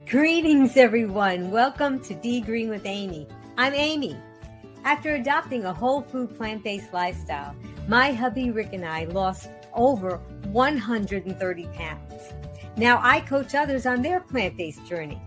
Greetings, everyone. Welcome to Be Green with Amy. I'm Amy. After adopting a whole food plant-based lifestyle, my hubby Rick and I lost over 130 pounds. Now I coach others on their plant-based journey.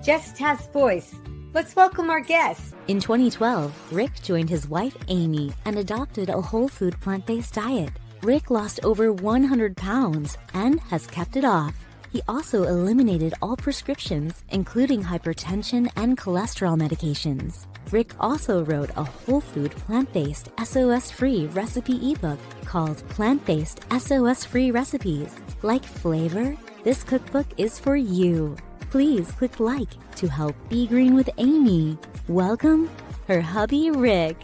Just Task Voice. Let's welcome our guest. In 2012, Rick joined his wife Amy and adopted a whole food plant-based diet. Rick lost over 100 pounds and has kept it off. He also eliminated all prescriptions, including hypertension and cholesterol medications. Rick also wrote a whole food plant-based SOS-free recipe ebook called Plant-Based SOS-free Recipes. Like flavor? This cookbook is for you. Please click like to help Be Green with Amy. Welcome, her hubby Rick.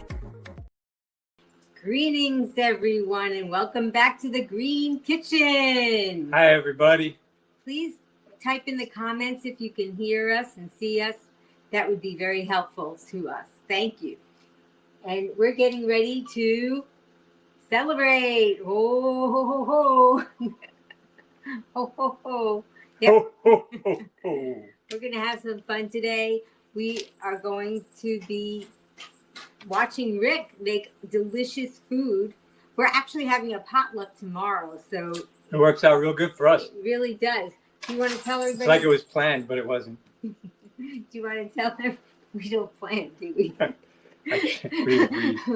Greetings, everyone, and welcome back to the Green Kitchen. Hi, everybody. Please type in the comments if you can hear us and see us. That would be very helpful to us. Thank you. And we're getting ready to celebrate. Ho, ho, ho, ho. Ho, ho, ho. Yep. Ho, ho, ho, ho. We're going to have some fun today. We are going to be watching Rick make delicious food. We're actually having a potluck tomorrow, so It works out real good for us. it really does. Do you want to tell everybody? It's like it was planned, but it wasn't. Do you want to tell them? We don't plan, do we?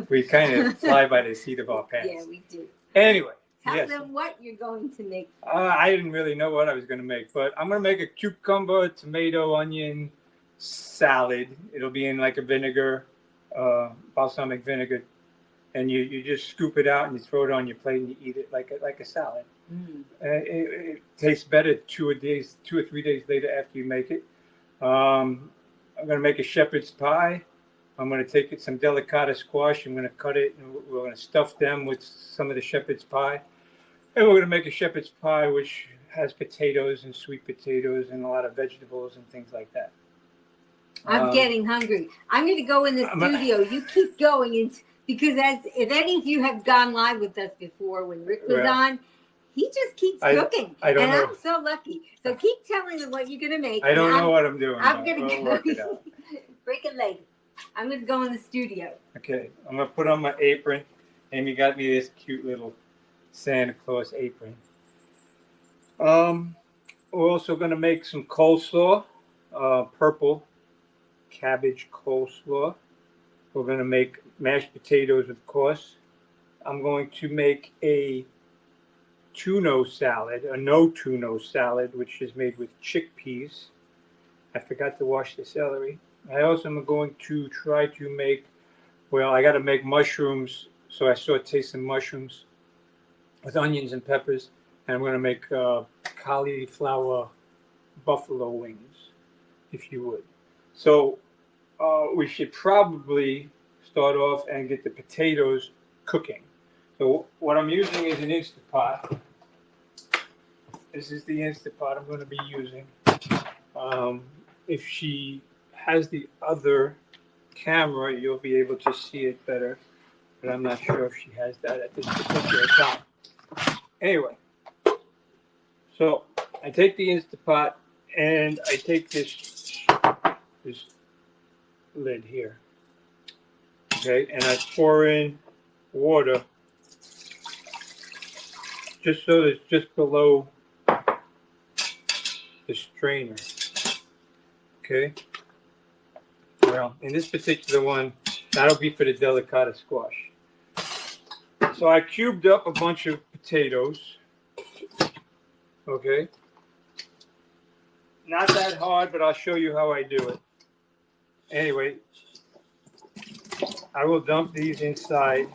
we kind of fly by the seat of our pants. Yeah, we do. Anyway, Tell yes. them what you're going to make. I didn't really know what I was going to make, but I'm going to make a cucumber, tomato, onion salad. It'll be in like a vinegar, balsamic vinegar, and you just scoop it out and you throw it on your plate and you eat it like a salad. Mm. It tastes better 2 or 3 days later after you make it. I'm going to make a shepherd's pie. I'm going to take some delicata squash. I'm going to cut it and we're going to stuff them with some of the shepherd's pie. And we're going to make a shepherd's pie which has potatoes and sweet potatoes and a lot of vegetables and things like that. I'm getting hungry. I'm going to go in the studio. You keep going, because if any of you have gone live with us before when Rick was on, he just keeps cooking. I don't know. I'm so lucky. So keep telling them what you're going to make. I don't know what I'm doing. I'm going to work it out. break a leg. I'm going to go in the studio. Okay, I'm going to put on my apron. Amy got me this cute little Santa Claus apron. We're also going to make some coleslaw, purple cabbage coleslaw. We're going to make mashed potatoes, of course. I'm going to make a no tuna salad, which is made with chickpeas. I forgot to wash the celery. I also am going to try to make, I got to make mushrooms. So I saute some mushrooms with onions and peppers. And I'm going to make cauliflower buffalo wings, if you would. So we should probably start off and get the potatoes cooking. So what I'm using is an Instapot. This is the Instapot I'm going to be using. If she has the other camera, you'll be able to see it better. But I'm not sure if she has that at this particular time. Anyway, so I take the Instapot and I take this lid here. Okay, and I pour in water just so it's just below the strainer. Okay. Well, in this particular one, that'll be for the delicata squash. So I cubed up a bunch of potatoes. Okay. Not that hard, but I'll show you how I do it. Anyway, I will dump these inside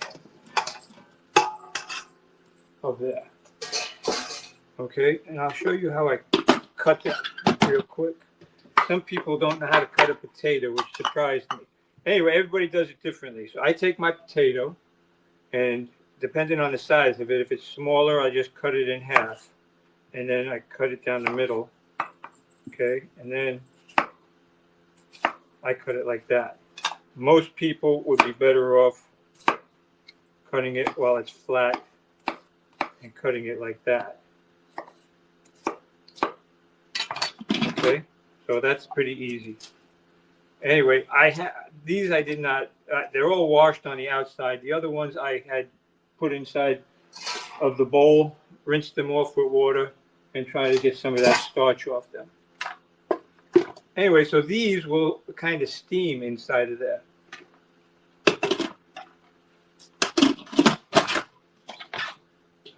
of there. Okay, and I'll show you how I cut it real quick. Some people don't know how to cut a potato, which surprised me. Anyway, everybody does it differently. So I take my potato, and depending on the size of it, if it's smaller, I just cut it in half. And then I cut it down the middle. Okay, and then I cut it like that. Most people would be better off cutting it while it's flat and cutting it like that. Okay, So that's pretty easy. Anyway, these I did not. They're all washed on the outside. The other ones I had put inside of the bowl, rinsed them off with water, and try to get some of that starch off them. Anyway, so these will kind of steam inside of there.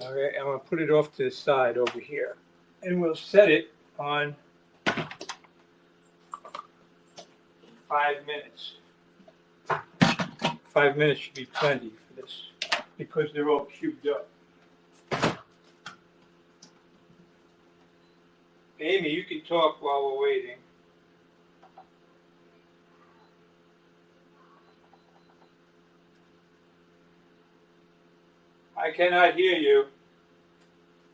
All right, I'm going to put it off to the side over here. And we'll set it on 5 minutes. 5 minutes should be plenty for this because they're all cubed up. Amy, you can talk while we're waiting. I cannot hear you.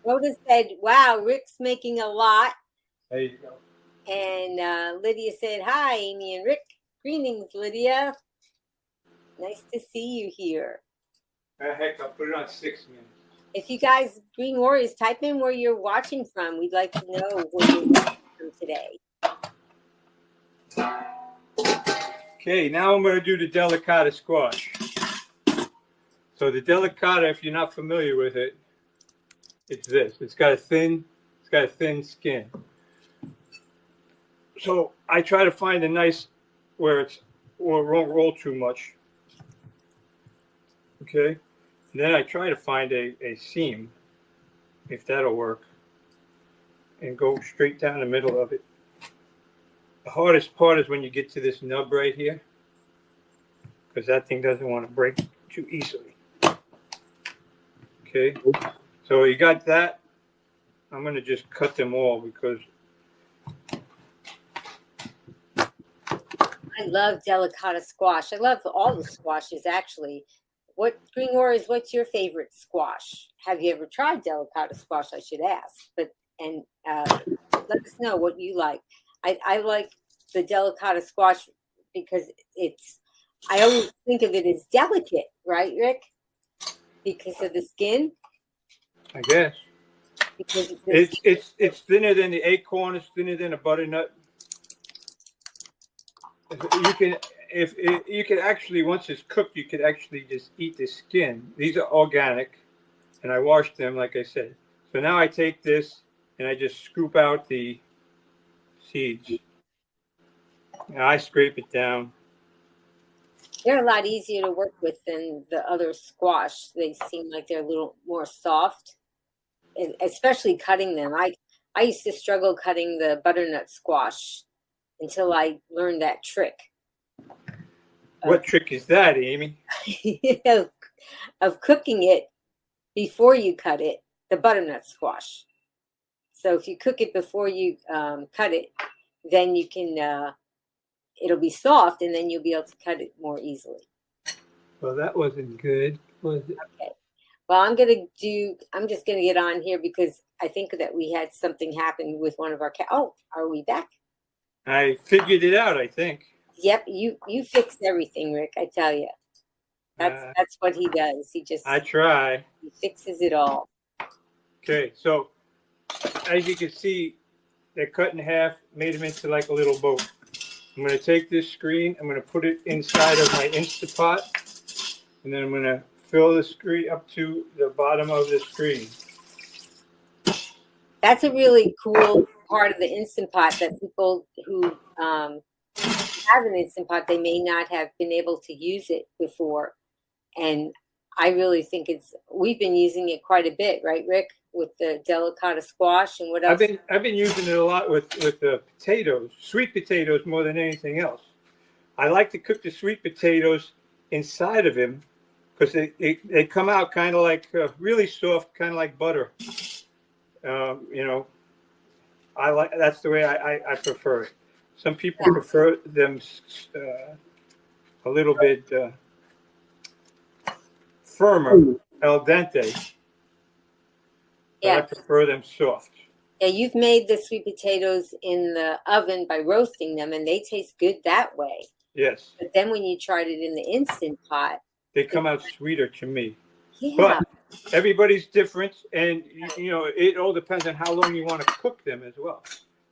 Rhoda said, wow, Rick's making a lot. There you go. And Lydia said, hi, Amy and Rick. Greetings, Lydia. Nice to see you here. Heck, I'll put it on 6 minutes. If you guys, Green Warriors, type in where you're watching from. We'd like to know where you're watching from today. Okay, now I'm going to do the delicata squash. So the delicata, if you're not familiar with it, it's this. It's got a thin skin. So I try to find a nice where it won't roll too much. Okay, and then I try to find a seam, if that'll work, and go straight down the middle of it. The hardest part is when you get to this nub right here, because that thing doesn't want to break too easily. Okay, so you got that. I'm going to just cut them all because I love delicata squash. I love all the squashes, actually. What, Green Warriors, what's your favorite squash? Have you ever tried delicata squash? I should ask. But let us know what you like. I like the delicata squash because I always think of it as delicate, right, Rick? Because of the skin? I guess. Because it's thinner than the acorn, it's thinner than a butternut. You can actually, once it's cooked, you could actually just eat the skin. These are organic, and I washed them, like I said. So now I take this and I just scoop out the seeds. And I scrape it down. They're a lot easier to work with than the other squash. They seem like they're a little more soft, and especially cutting them. I used to struggle cutting the butternut squash until I learned that trick. What trick is that, Amy? of cooking it before you cut it, the butternut squash. So if you cook it before you cut it, then you can... it'll be soft, and then you'll be able to cut it more easily. Well, that wasn't good, was it? Okay. Well, I'm just going to get on here because I think that we had something happen with one of our cats. Oh, are we back? I figured it out, I think. Yep, you fixed everything, Rick, I tell you. That's what he does. I try. He fixes it all. Okay, so as you can see, they're cut in half, made them into like a little boat. I'm going to take this screen, I'm going to put it inside of my Instapot, and then I'm going to fill the screen up to the bottom of the screen. That's a really cool part of the Instant Pot that people who have an Instant Pot, they may not have been able to use it before. And I really think we've been using it quite a bit, right, Rick? With the delicata squash and what else? I've been using it a lot with the potatoes, sweet potatoes more than anything else. I like to cook the sweet potatoes inside of them because they come out kind of like really soft, kind of like butter. That's the way I prefer it. Some people prefer them a little bit firmer, al dente. Yeah. I prefer them soft. Yeah, you've made the sweet potatoes in the oven by roasting them, and they taste good that way. Yes. But then when you tried it in the Instant Pot, they come out sweeter to me. Yeah. But everybody's different, and it all depends on how long you want to cook them as well.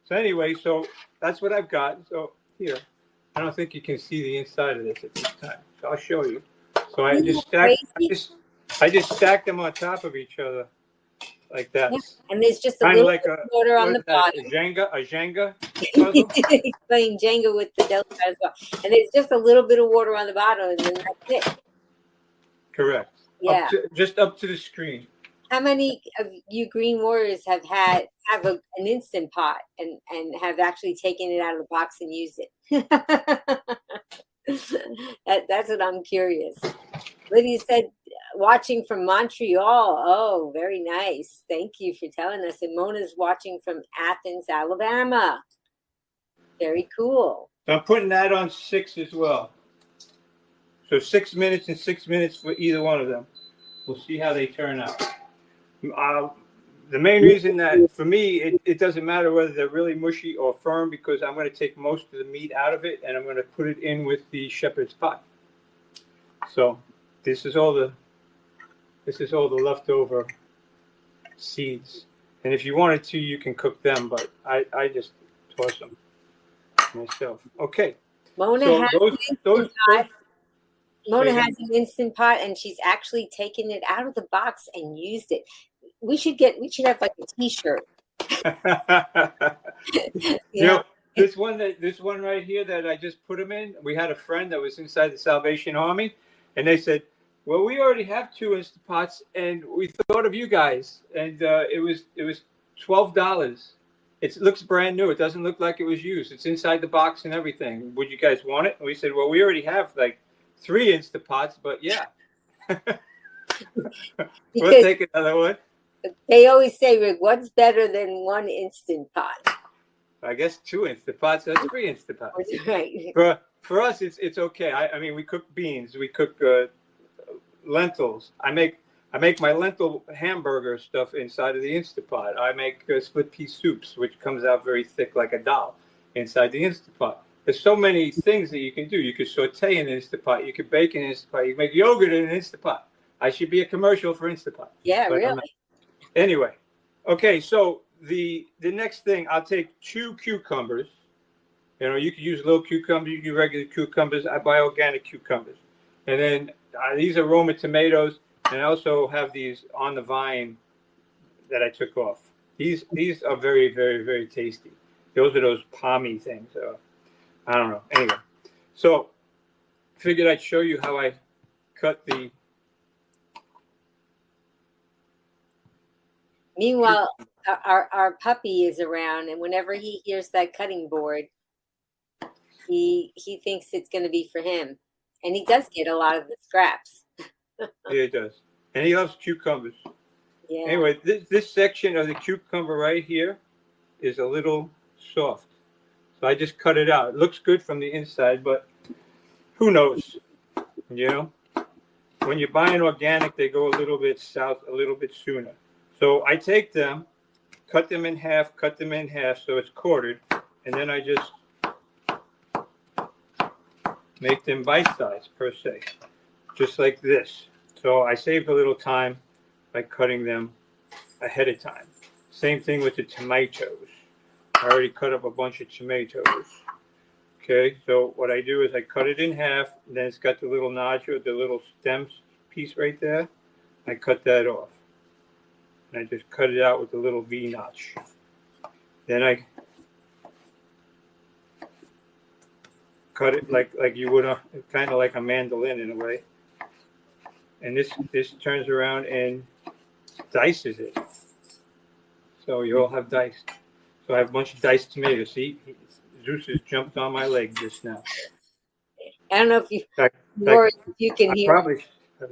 So anyway, so that's what I've got. So here, I don't think you can see the inside of this at this time. So I'll show you. So I Isn't just that stacked. crazy? I just stacked them on top of each other like that. Yeah. And there's just a Kind of little like bit a of water on what the is that? bottom. A Jenga puzzle. He's playing Jenga with the Delta as well. And there's just a little bit of water on the bottom, and then that's it. Correct. Yeah. Just up to the screen. How many of you Green Warriors have an Instant Pot and have actually taken it out of the box and used it? That's what I'm curious. Lydia said, watching from Montreal. Oh, very nice. Thank you for telling us. And Mona's watching from Athens, Alabama. Very cool. So I'm putting that on 6 as well. So 6 minutes and 6 minutes for either one of them. We'll see how they turn out. The main reason that for me, it doesn't matter whether they're really mushy or firm, because I'm going to take most of the meat out of it and I'm going to put it in with the shepherd's pie. So this is all the leftover seeds. And if you wanted to, you can cook them, but I just toss them myself. Okay. Mona So has Mona has an Instant Pot, and she's actually taken it out of the box and used it. We should have like a T-shirt. You know, this one right here that I just put them in. We had a friend that was inside the Salvation Army, and they said, "Well, we already have 2 Instant Pots, and we thought of you guys." And it was $12. It looks brand new. It doesn't look like it was used. It's inside the box and everything. Would you guys want it? And we said, "Well, we already have like 3 Instant Pots, but yeah." We'll take another one. They always say, Rick, what's better than 1 Instant Pot? I guess 2 Instant Pots. That's 3 Instant Pots. Right. For us, it's okay. I mean, we cook beans. We cook lentils. I make my lentil hamburger stuff inside of the Instant Pot. I make split pea soups, which comes out very thick like a dal inside the Instant Pot. There's so many things that you can do. You could saute in an Instant Pot. You could bake in an Instant Pot. You can make yogurt in an Instant Pot. I should be a commercial for Instant Pot. Yeah, really. Anyway, okay, so the next thing, I'll take 2 cucumbers. You know, you could use little cucumbers, you can use regular cucumbers. I buy organic cucumbers. And then these are Roma tomatoes, and I also have these on the vine that I took off. These are very, very, very tasty. Those are those palmy things. I don't know. Anyway, so figured I'd show you how I cut the. Meanwhile, our puppy is around, and whenever he hears that cutting board, he thinks it's going to be for him, and he does get a lot of the scraps. Yeah, he does, and he loves cucumbers. Yeah. Anyway, this section of the cucumber right here is a little soft, so I just cut it out. It looks good from the inside, but who knows? You know, when you're buying organic, they go a little bit south a little bit sooner. So I take them, cut them in half, so it's quartered, and then I just make them bite-sized per se, just like this. So I saved a little time by cutting them ahead of time. Same thing with the tomatoes. I already cut up a bunch of tomatoes. Okay, so what I do is I cut it in half, and then it's got the little nodule, the little stem piece right there. I cut that off. And I just cut it out with a little V notch. Then I cut it like you would kind of like a mandolin in a way. And this turns around and dices it. So you all have diced. So I have a bunch of diced tomatoes. See, Zeus has jumped on my leg just now. I don't know if you can hear. Probably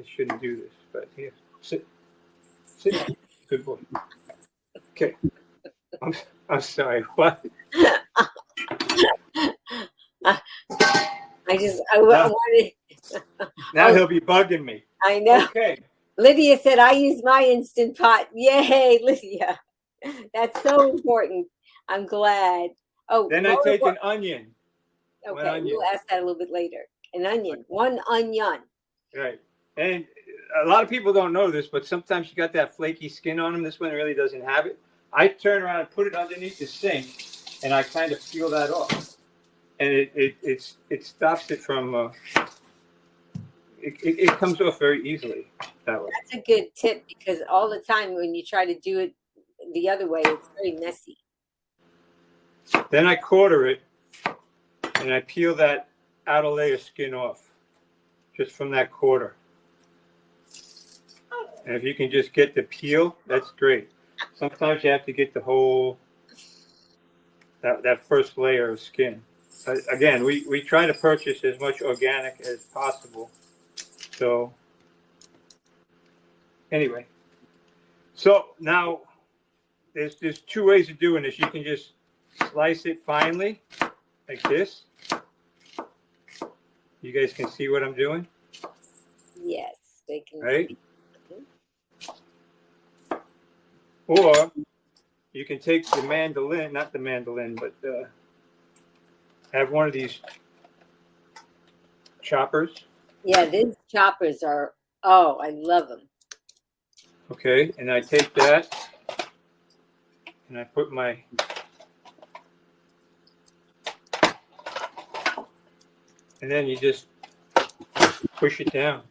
shouldn't do this, but here, sit. Good boy. Okay. I'm sorry. What? I wanted. Now he'll be bugging me. I know. Okay. Lydia said, "I use my Instant Pot." Yay, Lydia! That's so important. I'm glad. Oh, then I take an onion. Okay, we'll ask that a little bit later. An onion, 1 onion. Right, and a lot of people don't know this, but sometimes you got that flaky skin on them. This one really doesn't have it. I turn around and put it underneath the sink, and I kind of peel that off, and it stops it from. It comes off very easily that way. That's a good tip, because all the time when you try to do it the other way, it's very messy. Then I quarter it, and I peel that outer layer skin off, just from that quarter. And if you can just get the peel, that's great. Sometimes you have to get the whole, that first layer of skin. But again, we try to purchase as much organic as possible. So anyway, so now there's two ways of doing this. You can just slice it finely like this. You guys can see what I'm doing? Yes, they can. Right? See. Or you can take the mandolin, not the mandolin, but have one of these choppers. Yeah, these choppers are, oh, I love them. Okay, and I take that and I put my and then you just push it down.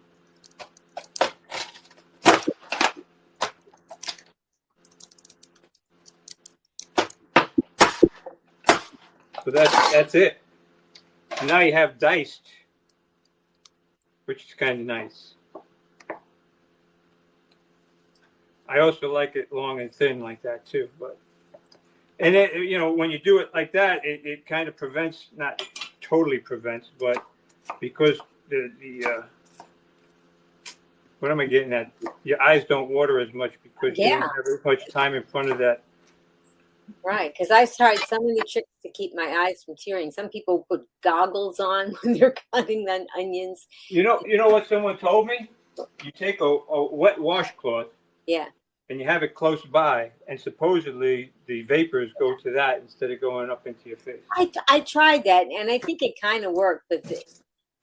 So that's it. And now you have diced, which is kind of nice. I also like it long and thin like that too. But and it, you know, when you do it like that, it kind of prevents, not totally prevents, but because the what am I getting at? Your eyes don't water as much because you don't have as much time in front of that. Right, because I've tried so many tricks to keep my eyes from tearing. Some people put goggles on when they're cutting the onions. You know what someone told me? You take a wet washcloth. Yeah. And you have it close by, and supposedly the vapors go to that instead of going up into your face. I tried that, and I think it kind of worked, but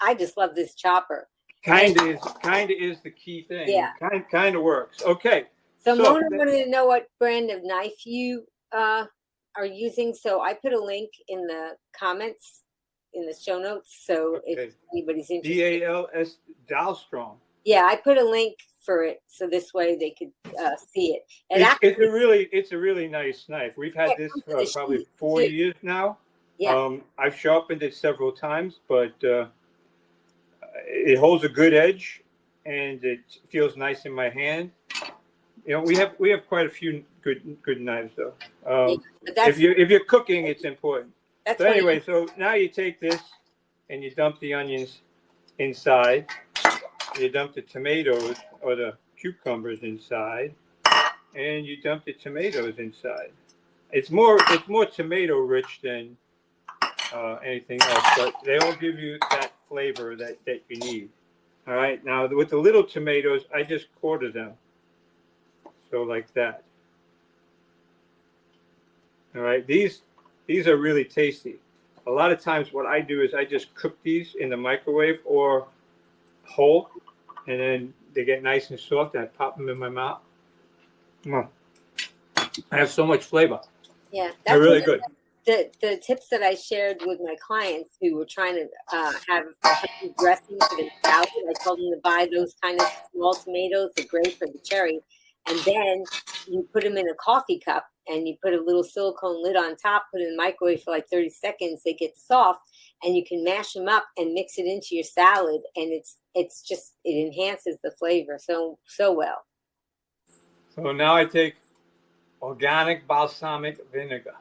I just love this chopper. Kind of is the key thing. Yeah. Kind of works. Okay. So Mona wanted to know what brand of knife you are using. So I put a link in the comments in the show notes. So if anybody's interested. DALS Dahlstrom. Yeah, I put a link for it, so this way they could see it. And it's a really nice knife. We've had this for probably 4 years now. Yeah. I've sharpened it several times, but it holds a good edge, and it feels nice in my hand. You know, we have quite a few good knives though. If you're cooking, it's important. So anyway, so now you take this and you dump the onions inside. You dump the tomatoes or the cucumbers inside, and you dump the tomatoes inside. It's more tomato rich than anything else, but they all give you that flavor that you need. All right, now with the little tomatoes, I just quarter them, so like that. All right, these are really tasty. A lot of times, what I do is I just cook these in the microwave or whole. And then they get nice and soft, and I pop them in my mouth. I have so much flavor. Yeah, they're really good. The tips that I shared with my clients who were trying to have a dressing for their salad, I told them to buy those kind of small tomatoes. They're great for the cherry. And then you put them in a coffee cup, and you put a little silicone lid on top, put it in the microwave for like 30 seconds. They get soft, and you can mash them up and mix it into your salad. And it enhances the flavor so well. So now I take organic balsamic vinegar.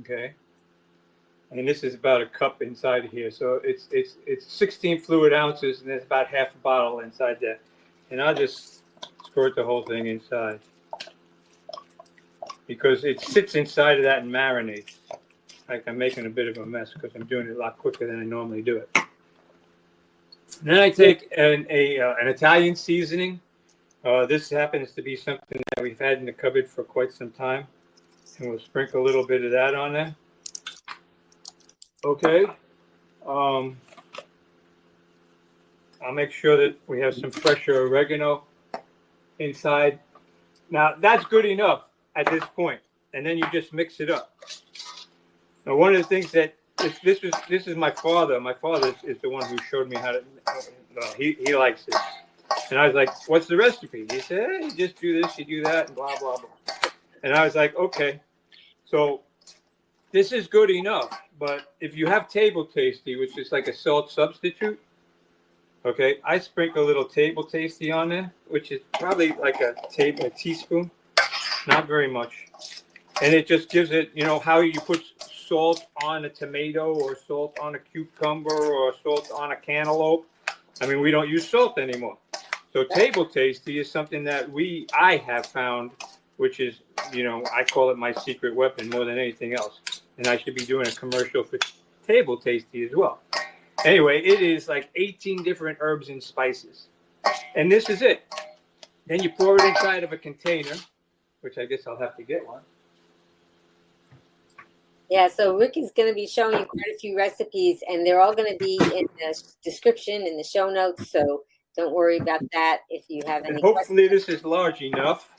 Okay. And this is about a cup inside of here. So it's 16 fluid ounces, and there's about half a bottle inside there. And I'll just squirt the whole thing inside, because it sits inside of that and marinates. Like I'm making a bit of a mess because I'm doing it a lot quicker than I normally do it. And then I take an Italian seasoning. This happens to be something that we've had in the cupboard for quite some time, and we'll sprinkle a little bit of that on there. Okay. I'll make sure that we have some fresh oregano inside. Now that's good enough at this point, and then you just mix it up. Now, one of the things that this is my father. My father is the one who showed me how to. He likes it, and I was like, "What's the recipe?" He said, "Hey, you just do this, you do that, and blah blah blah." And I was like, "Okay." So this is good enough, but if you have table tasty, which is like a salt substitute, okay, I sprinkle a little table tasty on there, which is probably like a teaspoon, not very much. And it just gives it, how you put salt on a tomato or salt on a cucumber or salt on a cantaloupe. I mean, we don't use salt anymore. So table tasty is something that I have found, which is, I call it my secret weapon more than anything else. And I should be doing a commercial for table tasty as well. Anyway, it is like 18 different herbs and spices. And this is it. Then you pour it inside of a container, which I guess I'll have to get one. Yeah, so Rick is going to be showing you quite a few recipes, and they're all going to be in the description, in the show notes, so don't worry about that if you have any and hopefully questions. This is large enough.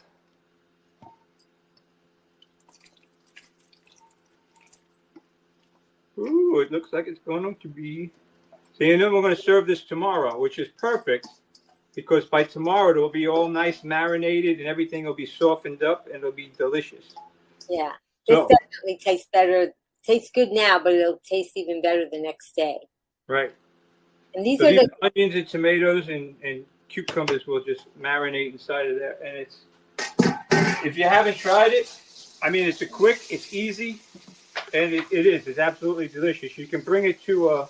Ooh, it looks like it's going to be. See, and then we're going to serve this tomorrow, which is perfect, because by tomorrow it'll be all nice marinated and everything will be softened up and it'll be delicious. Yeah. This definitely tastes better. Tastes good now, but it'll taste even better the next day. Right. And these so are these the onions and tomatoes and cucumbers will just marinate inside of there. And it's, if you haven't tried it, I mean, it's it's easy, and it's absolutely delicious. You can bring it to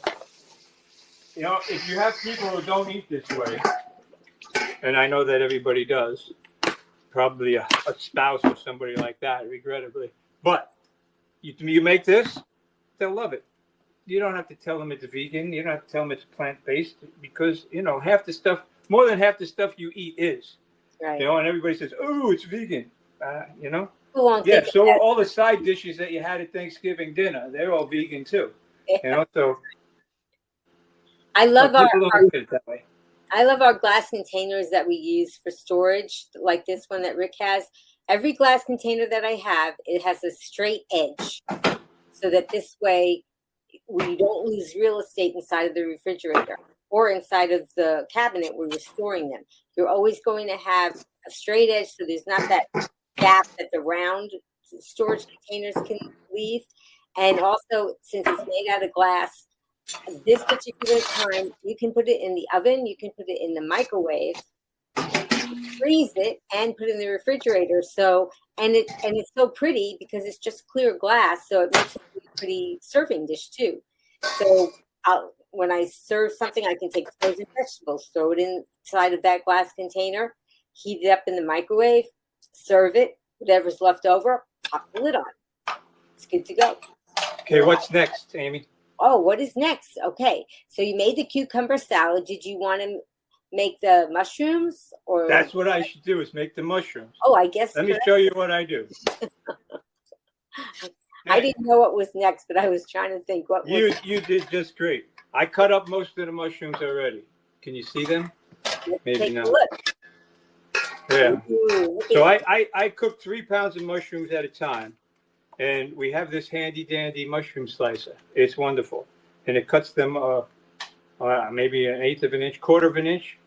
if you have people who don't eat this way, and I know that everybody does, probably a spouse or somebody like that, regrettably. But you make this, they'll love it. You don't have to tell them it's vegan. You don't have to tell them it's plant-based, because, half the stuff, more than half the stuff you eat is. right. And everybody says, "Oh, it's vegan." Who won't Yeah, think so of all the side dishes that you had at Thanksgiving dinner, they're all vegan too. that? So I love people don't look at it that way. I love our glass containers that we use for storage, like this one that Rick has. Every glass container that I have, it has a straight edge, so that this way we don't lose real estate inside of the refrigerator or inside of the cabinet where we're storing them. You're always going to have a straight edge, so there's not that gap that the round storage containers can leave. And also, since it's made out of glass, this particular time, you can put it in the oven, you can put it in the microwave, freeze it, and put it in the refrigerator. So, and it's so pretty because it's just clear glass, so it makes it a pretty serving dish too. So, when I serve something, I can take frozen vegetables, throw it inside of that glass container, heat it up in the microwave, serve it. Whatever's left over, pop the lid on. It's good to go. Okay, what's next, Amy? Oh, what is next? Okay, so you made the cucumber salad. Did you want to make the mushrooms, or? That's what I should do, is make the mushrooms. Oh, I guess. Let me show you what I do. I didn't know what was next, but I was trying to think what you did just great. I cut up most of the mushrooms already. Can you see them? Maybe not. Yeah. Ooh, so I cook 3 pounds of mushrooms at a time. And we have this handy dandy mushroom slicer. It's wonderful. And it cuts them maybe 1/8 of an inch, 1/4 of an inch.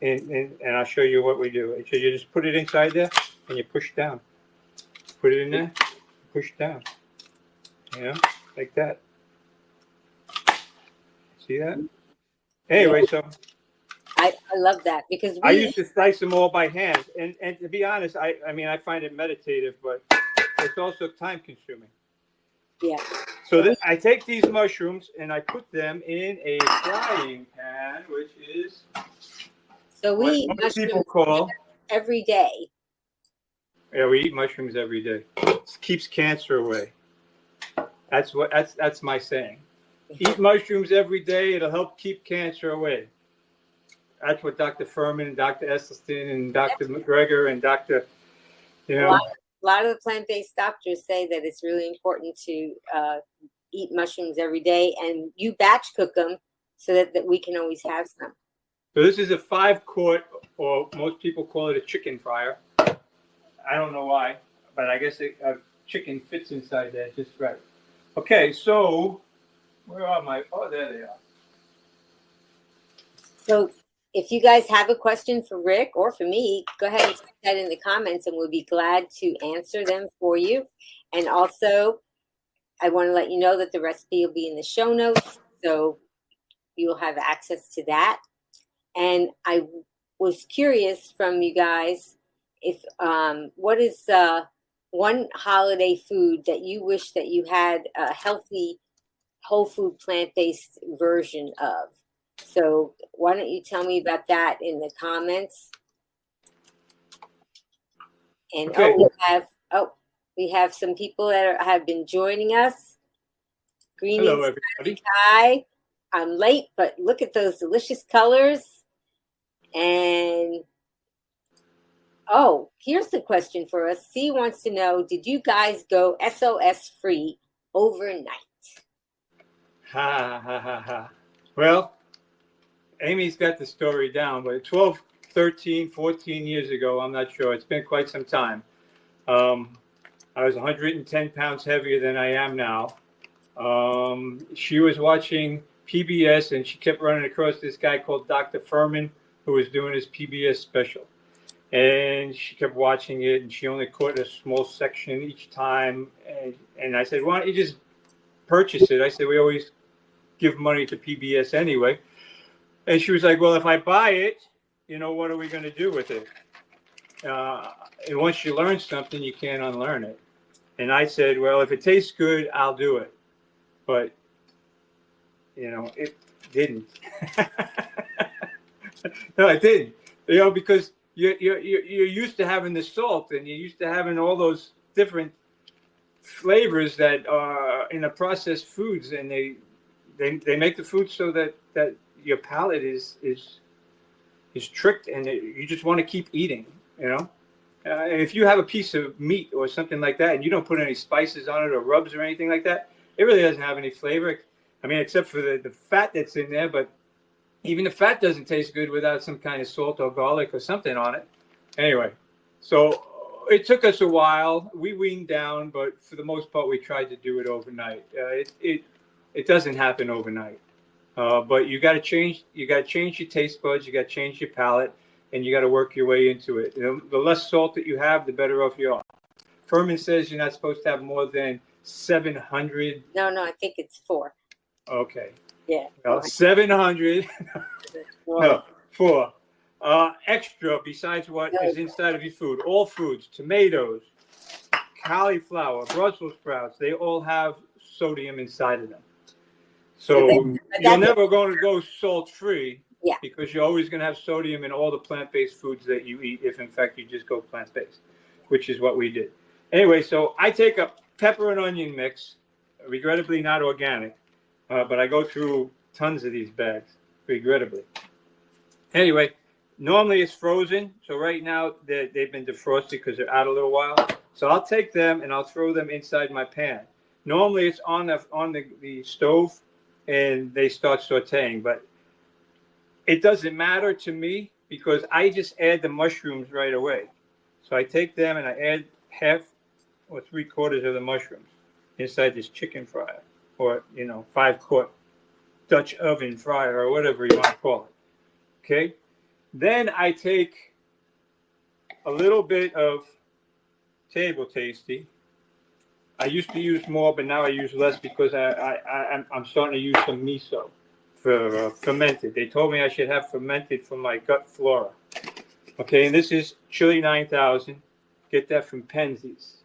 And I'll show you what we do. So you just put it inside there and you push down. Put it in there, push down. Like that. See that? Anyway, so I love that, because I used to slice them all by hand. And to be honest, I find it meditative, but it's also time consuming. Yeah. So I take these mushrooms and I put them in a frying pan, which is we eat most mushrooms people call every day. Yeah, we eat mushrooms every day. It keeps cancer away. That's my saying. Eat mushrooms every day. It'll help keep cancer away. That's what Dr. Furman and Dr. Esselstyn and Dr. McGregor and Dr. A lot of the plant-based doctors say that it's really important to eat mushrooms every day, and you batch cook them so that we can always have some. So this is a 5-quart, or most people call it a chicken fryer. I don't know why, but I guess a chicken fits inside there just right. Okay, so where are my? Oh, there they are. So if you guys have a question for Rick or for me, go ahead and put that in the comments and we'll be glad to answer them for you. And also, I want to let you know that the recipe will be in the show notes, so you'll have access to that. And I was curious from you guys if what is one holiday food that you wish that you had a healthy, whole food, plant-based version of? So why don't you tell me about that in the comments? And Okay. we have some people that have been joining us. Hello, Greetings, everybody. Hi. I'm late, but look at those delicious colors. And here's the question for us. C wants to know, did you guys go SOS-free overnight? Ha, ha, ha, ha. Well, Amy's got the story down, but 12, 13, 14 years ago, I'm not sure. It's been quite some time. I was 110 pounds heavier than I am now. She was watching PBS and she kept running across this guy called Dr. Furman who was doing his PBS special. And she kept watching it and she only caught a small section each time. And I said, why don't you just purchase it? I said, we always give money to PBS anyway. And she was like, well, if I buy it, what are we going to do with it? And once you learn something, you can't unlearn it. And I said, well, if it tastes good, I'll do it. But, it didn't. No, it didn't. Because you're used to having the salt and you're used to having all those different flavors that are in the processed foods. And they make the food so that your palate is tricked and you just want to keep eating, And if you have a piece of meat or something like that and you don't put any spices on it or rubs or anything like that, it really doesn't have any flavor. I mean, except for the fat that's in there, but even the fat doesn't taste good without some kind of salt or garlic or something on it. Anyway, so it took us a while. We weaned down, but for the most part, we tried to do it overnight. It doesn't happen overnight. But you got to change. You got to change your taste buds. You got to change your palate, and you got to work your way into it. The less salt that you have, the better off you are. Furman says you're not supposed to have more than 700. No, I think it's 4. Okay. Yeah. Well, 700. No, 4. Extra besides what is inside of your food. All foods, tomatoes, cauliflower, Brussels sprouts, they all have sodium inside of them. So you're never going to go salt-free because you're always going to have sodium in all the plant-based foods that you eat if, in fact, you just go plant-based, which is what we did. Anyway, so I take a pepper and onion mix, regrettably not organic, but I go through tons of these bags, regrettably. Anyway, normally it's frozen, so right now they've been defrosted because they're out a little while. So I'll take them and I'll throw them inside my pan. Normally it's on the stove and they start sauteing, but it doesn't matter to me because I just add the mushrooms right away. So I take them and I add half or 3/4 of the mushrooms inside this chicken fryer or 5-quart Dutch oven fryer or whatever you want to call it. Okay, then I take a little bit of table tasty. I used to use more, but now I use less because I'm starting to use some miso for fermented. They told me I should have fermented for my gut flora. Okay, and this is Chili 9000. Get that from Penzies.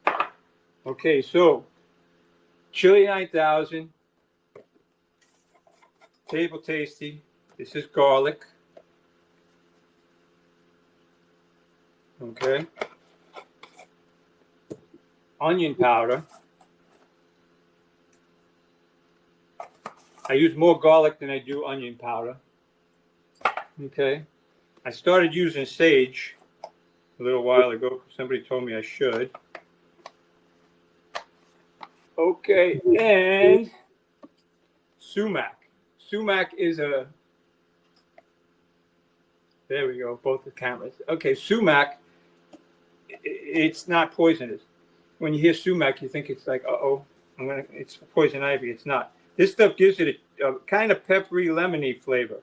Okay, so Chili 9000, table tasty. This is garlic. Okay. Onion powder. I use more garlic than I do onion powder. Okay. I started using sage a little while ago. Somebody told me I should. Okay, and sumac. Sumac is there we go, both the cameras. Okay, sumac, it's not poisonous. When you hear sumac, you think it's like, uh-oh, It's poison ivy. It's not. This stuff gives it a kind of peppery, lemony flavor.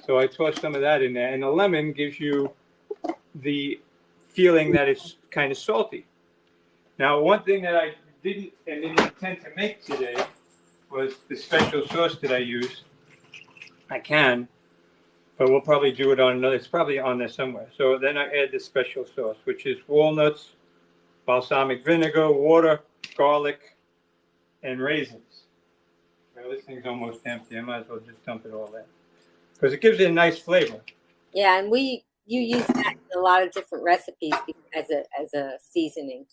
So I tossed some of that in there, and the lemon gives you the feeling that it's kind of salty. Now, one thing that I didn't intend to make today was the special sauce that I use. I can, but we'll probably do it on another. It's probably on there somewhere. So then I add the special sauce, which is walnuts, balsamic vinegar, water, garlic, and raisins. Well, this thing's almost empty. I might as well just dump it all in because it gives it a nice flavor. Yeah, and you use that in a lot of different recipes as a seasoning.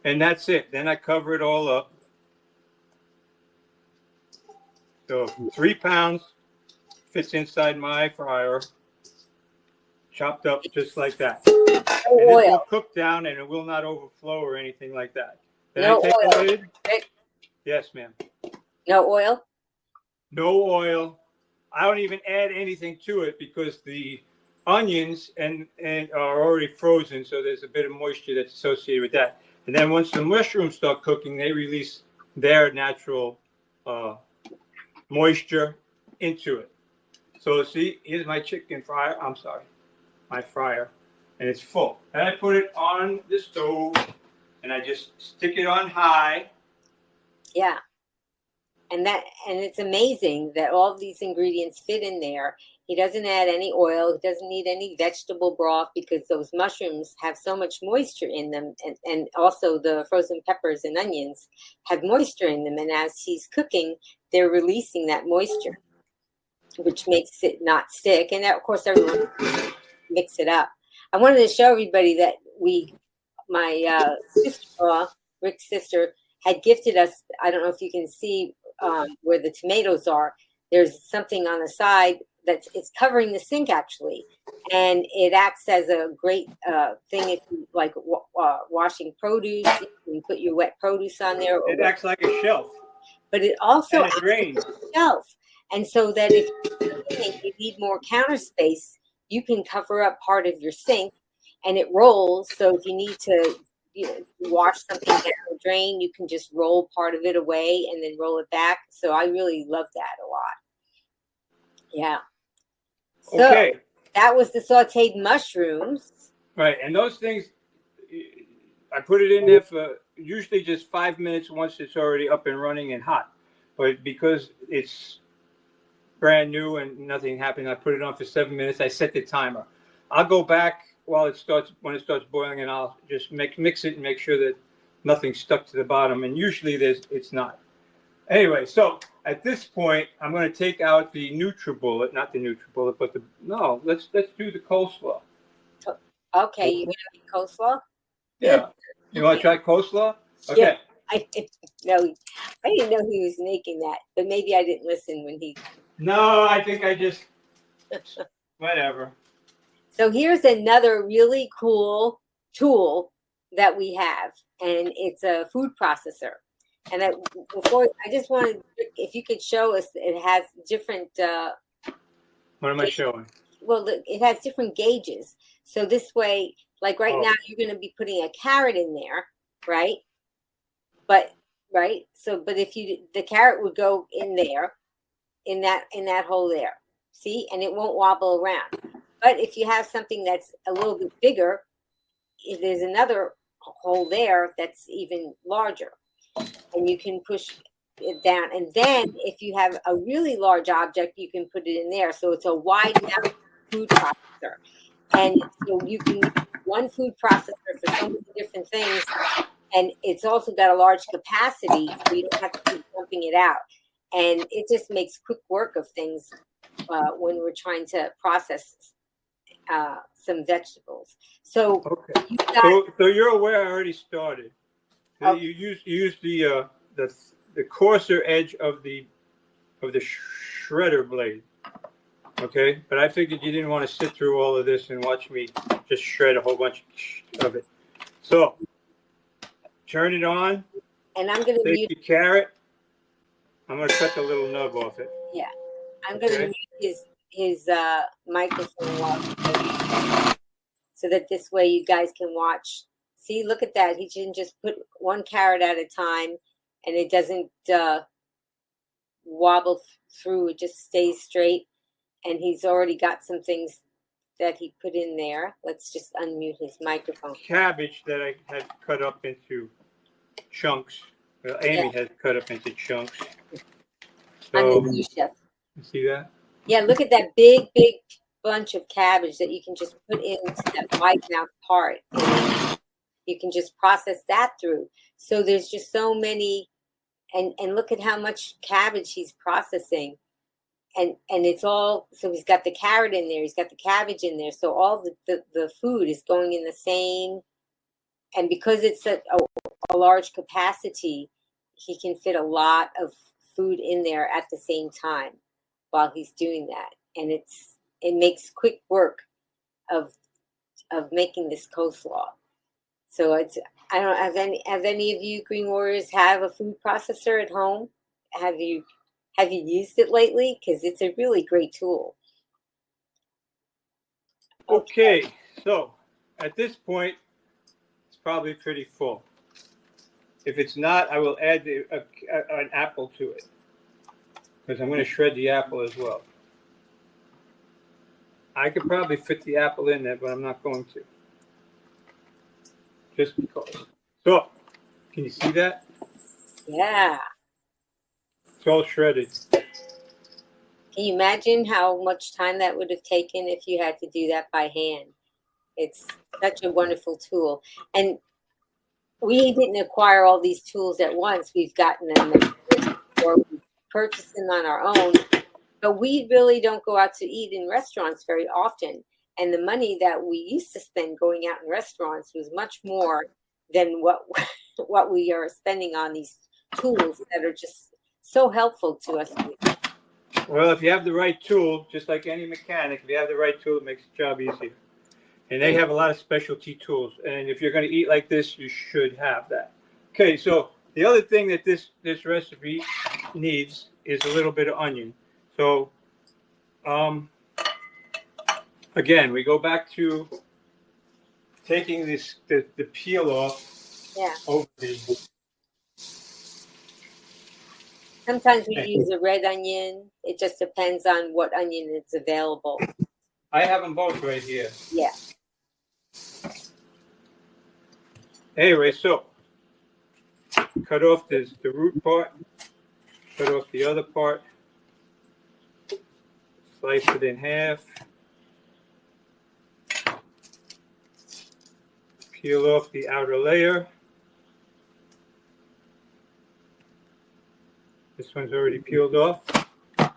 And that's it. Then I cover it all up. So 3 pounds fits inside my fryer, chopped up just like that. No and oil. This will cook down and it will not overflow or anything like that. Then No I take oil. the lid. Rick? Yes, ma'am. No oil? No oil. I don't even add anything to it because the onions and are already frozen, so there's a bit of moisture that's associated with that. And then once the mushrooms start cooking, they release their natural moisture into it. So see, here's my chicken fryer. I'm sorry, my fryer, and it's full. And I put it on the stove, and I just stick it on high. Yeah. And it's amazing that all these ingredients fit in there. He doesn't add any oil. He doesn't need any vegetable broth because those mushrooms have so much moisture in them. And also the frozen peppers and onions have moisture in them. And as he's cooking, they're releasing that moisture, which makes it not stick. And of course, everyone mix it up. I wanted to show everybody that my sister-in-law, Rick's sister, had gifted us. I don't know if you can see where the tomatoes are. There's something on the side it's covering the sink actually, and it acts as a great thing if you like washing produce. You can put your wet produce on there. It acts like a shelf. But it also acts like a shelf, and so that if you need more counter space, you can cover up part of your sink, and it rolls. So if you need to wash something down the drain, you can just roll part of it away and then roll it back. So I really love that a lot. Yeah. So okay. That was the sauteed mushrooms. Right. And those things, I put it in there for usually just 5 minutes once it's already up and running and hot. But because it's brand new and nothing happened, I put it on for 7 minutes. I set the timer. I'll go back when it starts boiling, and I'll just mix it and make sure that nothing's stuck to the bottom. And usually it's not. Anyway, so at this point, I'm going to take out the NutriBullet, not the NutriBullet, but let's do the coleslaw. Okay, you want to make coleslaw? Yeah. You want to try coleslaw? Okay. Yeah, I didn't know he was making that, but maybe I didn't listen when he. No, I think I just whatever. So here's another really cool tool that we have, and it's a food processor. And I just wanted, if you could show us, it has different. What am I showing? Well, it has different gauges. So this way, like now, you're going to be putting a carrot in there, right? But if the carrot would go in there, in that hole there, see, and it won't wobble around. But if you have something that's a little bit bigger, there's another hole there that's even larger. And you can push it down. And then if you have a really large object, you can put it in there. So it's a wide mouth food processor. And so you can use one food processor for so many different things. And it's also got a large capacity, so you don't have to keep dumping it out. And it just makes quick work of things when we're trying to process some vegetables. So, okay. So you're aware I already started. Okay. You use the coarser edge of the shredder blade. Okay, but I figured you didn't want to sit through all of this and watch me just shred a whole bunch of it. So turn it on. And I'm going to take the carrot. I'm going to cut the little nub off it. Yeah, I'm going to mute his microphone so that this way you guys can watch. See, look at that. He didn't just put one carrot at a time and it doesn't wobble through. It just stays straight. And he's already got some things that he put in there. Let's just unmute his microphone. Cabbage that I had cut up into chunks. Well, Amy has cut up into chunks. So, On the chef. You see that? Yeah, look at that big bunch of cabbage that you can just put into that wide mouth part. You can just process that through. So there's just so many, and look at how much cabbage he's processing. And it's all, so he's got the carrot in there, he's got the cabbage in there. So all the food is going in the same, and because it's a large capacity, he can fit a lot of food in there at the same time while he's doing that. And it makes quick work of making this coleslaw. So I don't know, have any of you Green Warriors have a food processor at home? Have you used it lately? Because it's a really great tool. Okay, so at this point, it's probably pretty full. If it's not, I will add an apple to it, because I'm going to shred the apple as well. I could probably fit the apple in there, but I'm not going to. Just because. So, can you see that? Yeah. It's all shredded. Can you imagine how much time that would have taken if you had to do that by hand? It's such a wonderful tool. And we didn't acquire all these tools at once. We've gotten them or we purchased them on our own. But we really don't go out to eat in restaurants very often. And the money that we used to spend going out in restaurants was much more than what we are spending on these tools that are just so helpful to us. Well, if you have the right tool, just like any mechanic, if you have the right tool, it makes the job easier. And they have a lot of specialty tools. And if you're going to eat like this, you should have that. Okay, so the other thing that this recipe needs is a little bit of onion. So, again, we go back to taking the peel off. Yeah. Over the. Sometimes we use a red onion. It just depends on what onion is available. I have them both right here. Yeah. Anyway, so cut off the root part, cut off the other part, slice it in half, peel off the outer layer. This one's already peeled off.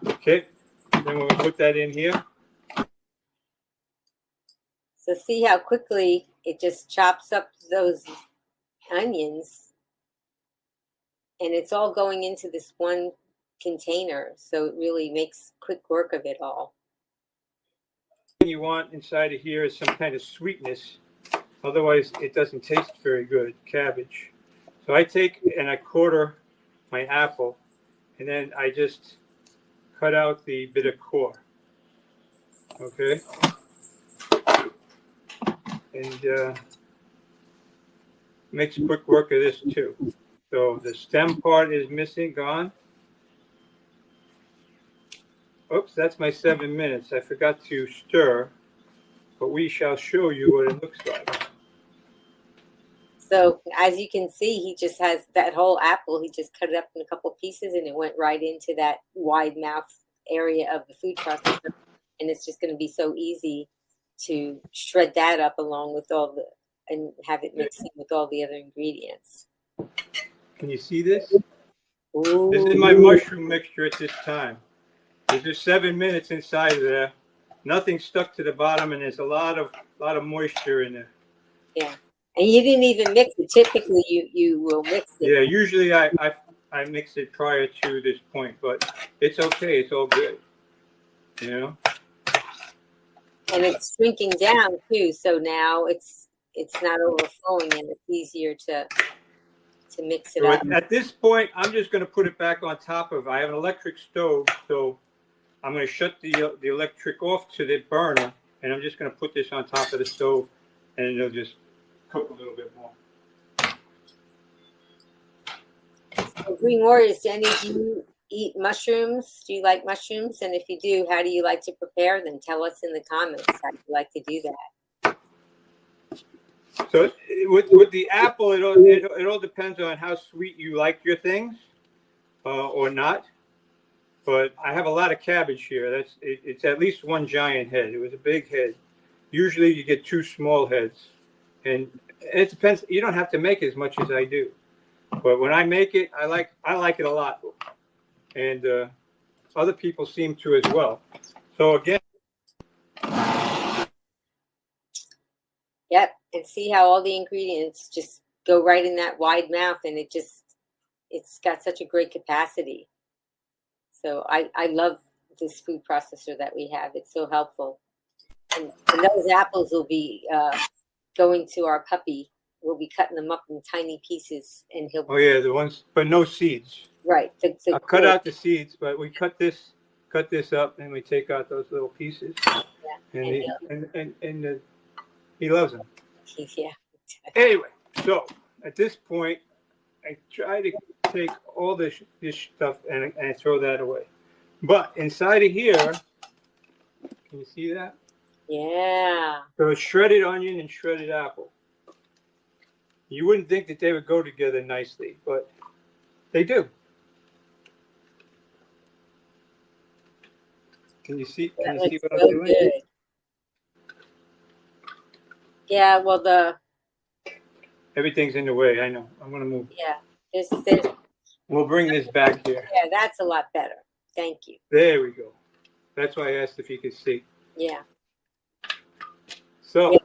Okay, then we'll put that in here. So see how quickly it just chops up those onions, and it's all going into this one container. So it really makes quick work of it all. What you want inside of here is some kind of sweetness. Otherwise, it doesn't taste very good, cabbage. So I take and I quarter my apple, and then I just cut out the bit of core. Okay? And makes quick work of this too. So the stem part is missing, gone. Oops, that's my 7 minutes. I forgot to stir, but we shall show you what it looks like. So as you can see, he just has that whole apple. He just cut it up in a couple pieces, and it went right into that wide mouth area of the food processor. And it's just going to be so easy to shred that up along with all the, and have it mixed in with all the other ingredients. Can you see this? Ooh. This is my mushroom mixture at this time. There's just 7 minutes inside of there. Nothing stuck to the bottom, and there's a lot of moisture in there. Yeah. And you didn't even mix it. Typically, you will mix it. Yeah, usually I mix it prior to this point, but it's okay. It's all good. You know? And it's shrinking down too, so now it's not overflowing, and it's easier to mix it up. At this point, I'm just going to put it back on top of. I have an electric stove, so I'm going to shut the electric off to the burner, and I'm just going to put this on top of the stove, and it'll just cook a little bit more. So Green Warriors, do any of you eat mushrooms? Do you like mushrooms? And if you do, how do you like to prepare them? Tell us in the comments how you like to do that. So with the apple, it all depends on how sweet you like your things or not. But I have a lot of cabbage here. It's at least one giant head. It was a big head. Usually you get 2 small heads, and it depends. You don't have to make as much as I do, but when I make it, I like it a lot, and other people seem to as well. So again, Yep, and see how all the ingredients just go right in that wide mouth, and it's got such a great capacity. So I love this food processor that we have. It's so helpful. And those apples will be going to our puppy. We'll be cutting them up in tiny pieces, and he'll. oh yeah, the ones, but no seeds. Right. I'll cut out the seeds, but we cut this up, and we take out those little pieces. Yeah, And he loves them. Yeah. Anyway, so at this point, I try to take all this stuff and throw that away. But inside of here, can you see that? Yeah. So it's shredded onion and shredded apple. You wouldn't think that they would go together nicely, but they do. Can you see? Can you see what I'm doing? Good. Yeah. Well, Everything's in the way. I know. I'm gonna move. yeah. There's. We'll bring this back here. Yeah, that's a lot better. Thank you. There we go. That's why I asked if you could see. Yeah. So. Yeah.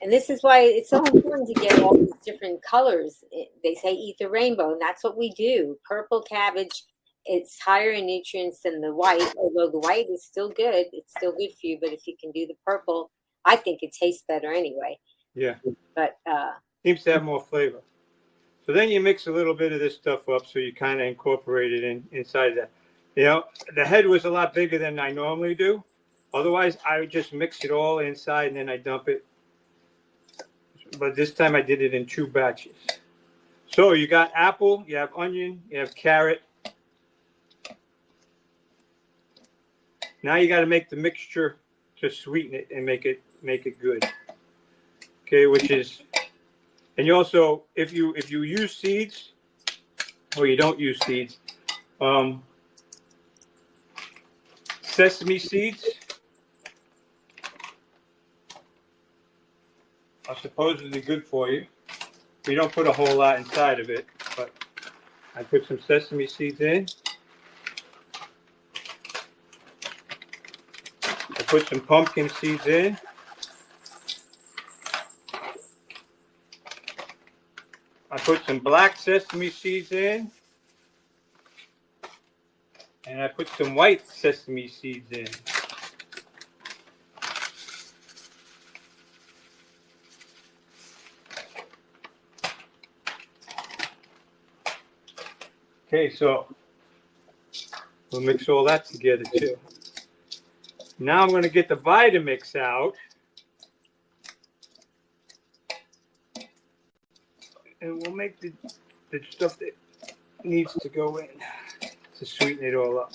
And this is why it's so important to get all these different colors. They say eat the rainbow, and that's what we do. Purple cabbage, it's higher in nutrients than the white, although the white is still good. It's still good for you, but if you can do the purple, I think it tastes better anyway. Yeah. But seems to have more flavor. So then you mix a little bit of this stuff up, so you kind of incorporate it inside that. You know, the head was a lot bigger than I normally do. Otherwise, I would just mix it all inside and then I dump it. But this time I did it in 2 batches. So you got apple, you have onion, you have carrot. Now you got to make the mixture to sweeten it and make it good. Okay, which is, and you also, if you use seeds or you don't use seeds, sesame seeds are supposedly good for you. We don't put a whole lot inside of it, but I put some sesame seeds in. I put some pumpkin seeds in. I put some black sesame seeds in. And I put some white sesame seeds in. Okay, so we'll mix all that together too. Now I'm going to get the Vitamix out. And we'll make the stuff that needs to go in to sweeten it all up.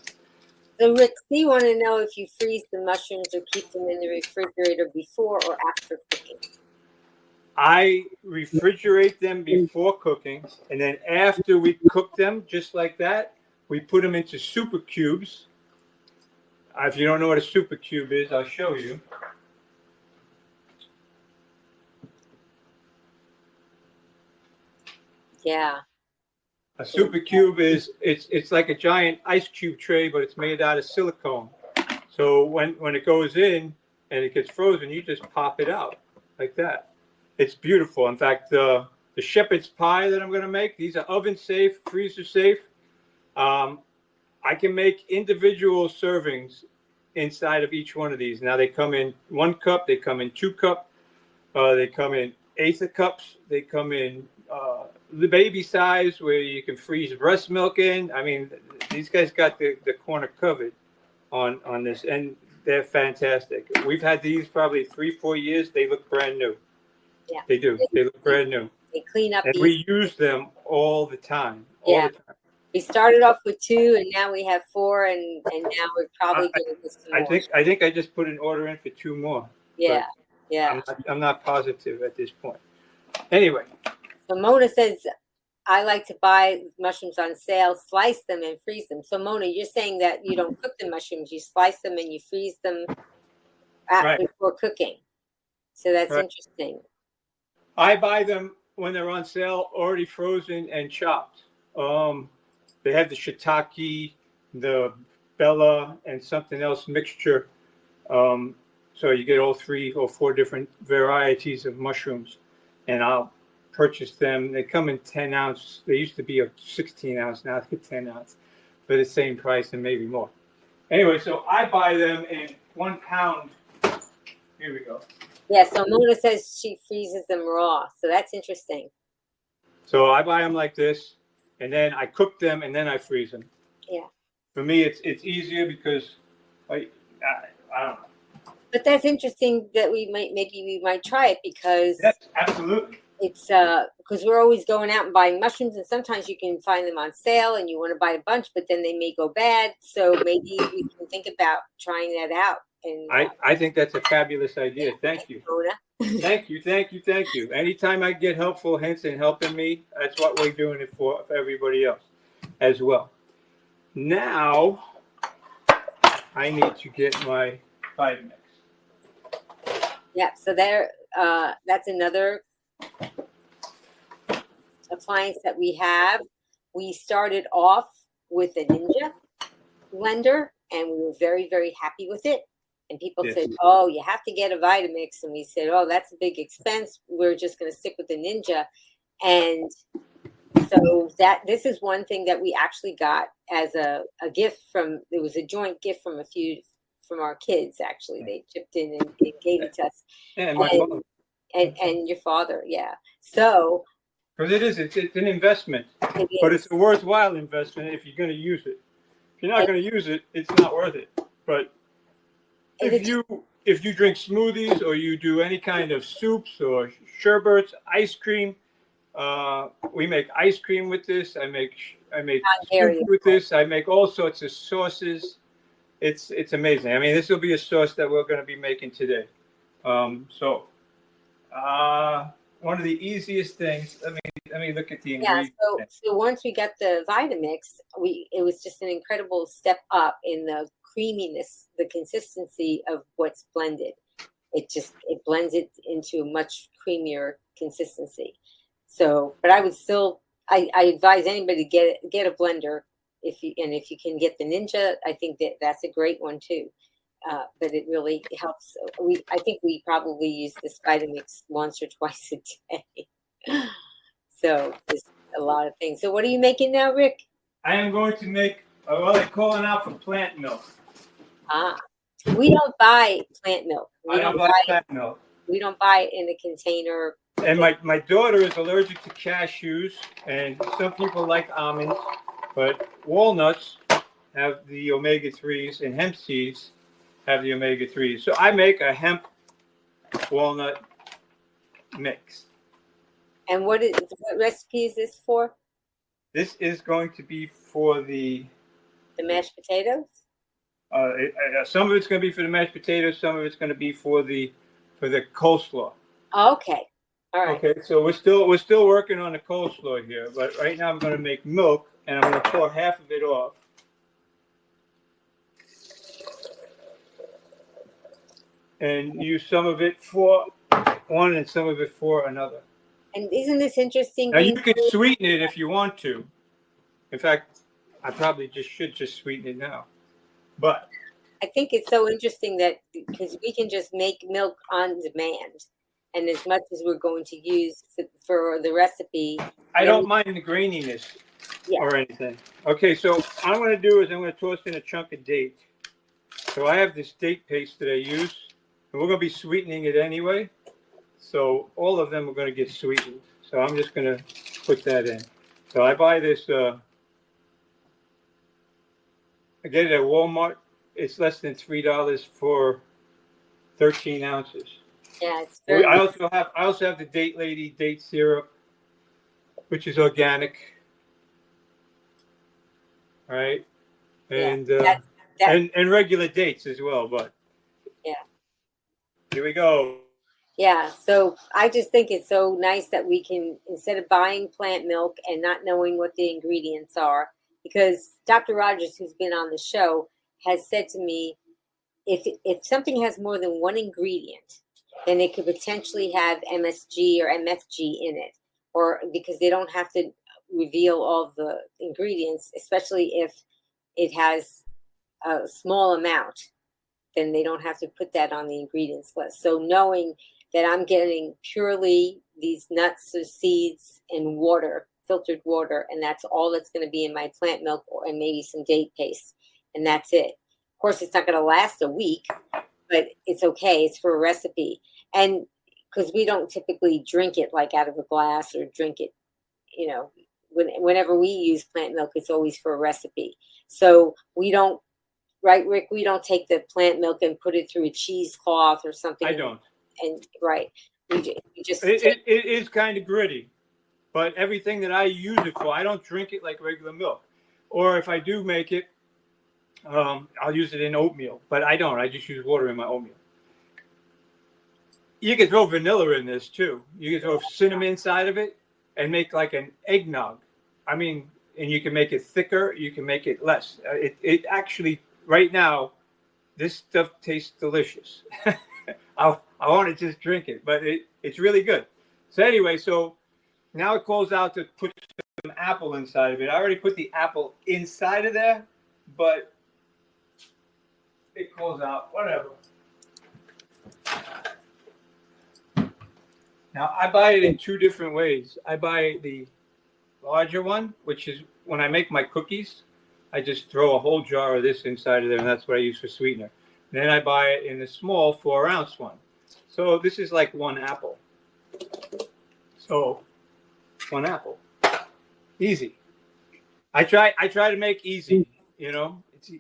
so Rick, do you want to know if you freeze the mushrooms or keep them in the refrigerator before or after cooking? I refrigerate them before cooking, and then after we cook them, just like that, we put them into super cubes. If you don't know what a super cube is, I'll show you. Yeah. A super cube is it's like a giant ice cube tray, but it's made out of silicone. So when it goes in and it gets frozen, you just pop it out like that. It's beautiful. In fact, the shepherd's pie that I'm going to make, these are oven safe, freezer safe. I can make individual servings inside of each one of these. Now they come in 1 cup, they come in 2 cup, they come in 1/8 of cups, they come in the baby size where you can freeze breast milk in. I mean, these guys got the corner covered on this, and they're fantastic. We've had these probably 3-4 years. They look brand new. Yeah. They do. They look brand new. They clean up And the. we use them all the time. All Yeah. the time. We started off with 2, and now we have 4, and now we're probably going to get some more. I think I just put an order in for 2 more. Yeah, yeah. I'm not positive at this point. Anyway. So Mona says, I like to buy mushrooms on sale, slice them, and freeze them. So Mona, you're saying that you don't cook the mushrooms, you slice them and you freeze them before cooking. So that's interesting. I buy them when they're on sale, already frozen and chopped. They have the shiitake, the bella, and something else mixture. So you get all 3 or 4 different varieties of mushrooms, and I'll purchase them. They come in 10 ounce. They used to be a 16 ounce, now they're 10 ounce for the same price and maybe more. Anyway, so I buy them in 1 pound. Here we go. Yeah, so Mona says she freezes them raw. So that's interesting. So I buy them like this, and then I cook them, and then I freeze them. Yeah. For me, it's easier because I don't know. But that's interesting that maybe we might try it because yes, absolutely. It's because we're always going out and buying mushrooms, and sometimes you can find them on sale, and you want to buy a bunch, but then they may go bad. So maybe we can think about trying that out. And I think that's a fabulous idea. Thank you. Mona. Thank you. Anytime I get helpful hints and helping me, that's what we're doing it for everybody else as well. Now I need to get my Vitamix. Yeah, so that's another appliance that we have. We started off with a Ninja blender, and we were very, very happy with it. And people said, oh, you have to get a Vitamix. And we said, oh, that's a big expense. We're just going to stick with the Ninja. And so this is one thing that we actually got as a gift it was a joint gift from from our kids, actually. They chipped in and gave it to us. And my father. And your father, yeah. So. Because it's an investment. But it's a worthwhile investment if you're going to use it. If you're not going to use it, it's not worth it. But if you drink smoothies or you do any kind of soups or sherbets, ice cream, we make ice cream with this. I make soup with this. I make all sorts of sauces. It's amazing. I mean, this will be a sauce that we're going to be making today. One of the easiest things. Let me look at the ingredients. Yeah. So once we got the Vitamix, it was just an incredible step up in the creaminess, the consistency of what's blended. It blends it into a much creamier consistency. So, but I would still, I advise anybody to get a blender if you can get the Ninja. I think that's a great one too. But it really helps. I think we probably use this Vitamix once or twice a day. So there's a lot of things. So what are you making now, Rick? I am going to make, they're calling out for plant milk. We don't buy plant milk. I don't buy plant milk. We don't buy it in a container. And my daughter is allergic to cashews, and some people like almonds, but walnuts have the omega-3s, and hemp seeds have the omega-3s. So I make a hemp walnut mix. And what recipe is this for? This is going to be for the mashed potatoes. Some of it's going to be for the mashed potatoes. Some of it's going to be for the coleslaw. Okay. All right. Okay. So we're still working on the coleslaw here, but right now I'm going to make milk, and I'm going to pour half of it off. And use some of it for one and some of it for another. And isn't this interesting? Now you can sweeten it if you want to. In fact, I probably should sweeten it now. But I think it's so interesting that because we can just make milk on demand, and as much as we're going to use for the recipe, I don't mind the graininess or anything. Okay, so what I'm going to do is I'm going to toss in a chunk of date. So I have this date paste that I use, and we're going to be sweetening it anyway. So all of them are going to get sweetened. So I'm just going to put that in. So I buy this. I get it at Walmart. It's less than $3 for 13 ounces. Yeah, it's I also have the Date Lady date syrup. which is organic, right? And and regular dates as well. But yeah. Here we go. Yeah, so I just think it's so nice that we can, instead of buying plant milk and not knowing what the ingredients are, because Dr. Rogers, who's been on the show, has said to me, if something has more than one ingredient, then it could potentially have MSG or MFG in it, or because they don't have to reveal all the ingredients, especially if it has a small amount, then they don't have to put that on the ingredients list. So knowing that I'm getting purely these nuts or seeds and water, filtered water, and that's all that's going to be in my plant milk, and maybe some date paste, and that's it. Of course, it's not going to last a week, but it's okay. It's for a recipe. And because we don't typically drink it like out of a glass or drink it, whenever we use plant milk, it's always for a recipe. So we don't, right, Rick? We don't take the plant milk and put it through a cheesecloth or something. I don't. And right, we just it is kind of gritty, but everything that I use it for, I don't drink it like regular milk. Or if I do make it, I'll use it in oatmeal, but I don't. I just use water in my oatmeal. You can throw vanilla in this too. You can throw cinnamon inside of it and make like an eggnog. I mean, and you can make it thicker. You can make it less. It actually, right now, this stuff tastes delicious. I want to just drink it, but it's really good. So anyway, so now it calls out to put some apple inside of it. I already put the apple inside of there, but it calls out, whatever. Now, I buy it in two different ways. I buy the larger one, which is when I make my cookies, I just throw a whole jar of this inside of there, and that's what I use for sweetener. Then I buy it in the small 4-ounce one. So this is like one apple. So one apple. Easy. I try to make easy, It's,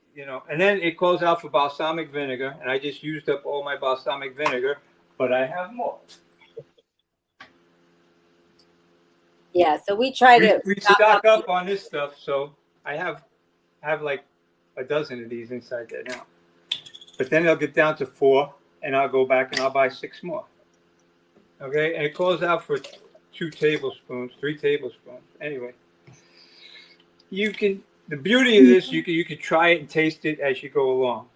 and then it calls out for balsamic vinegar, and I just used up all my balsamic vinegar, but I have more. Yeah, so we try to stock up on this stuff, so I have like a dozen of these inside there now. But then it'll get down to 4, and I'll go back and I'll buy 6 more. Okay, and it calls out for 2 tablespoons, 3 tablespoons. Anyway, the beauty of this, you can try it and taste it as you go along.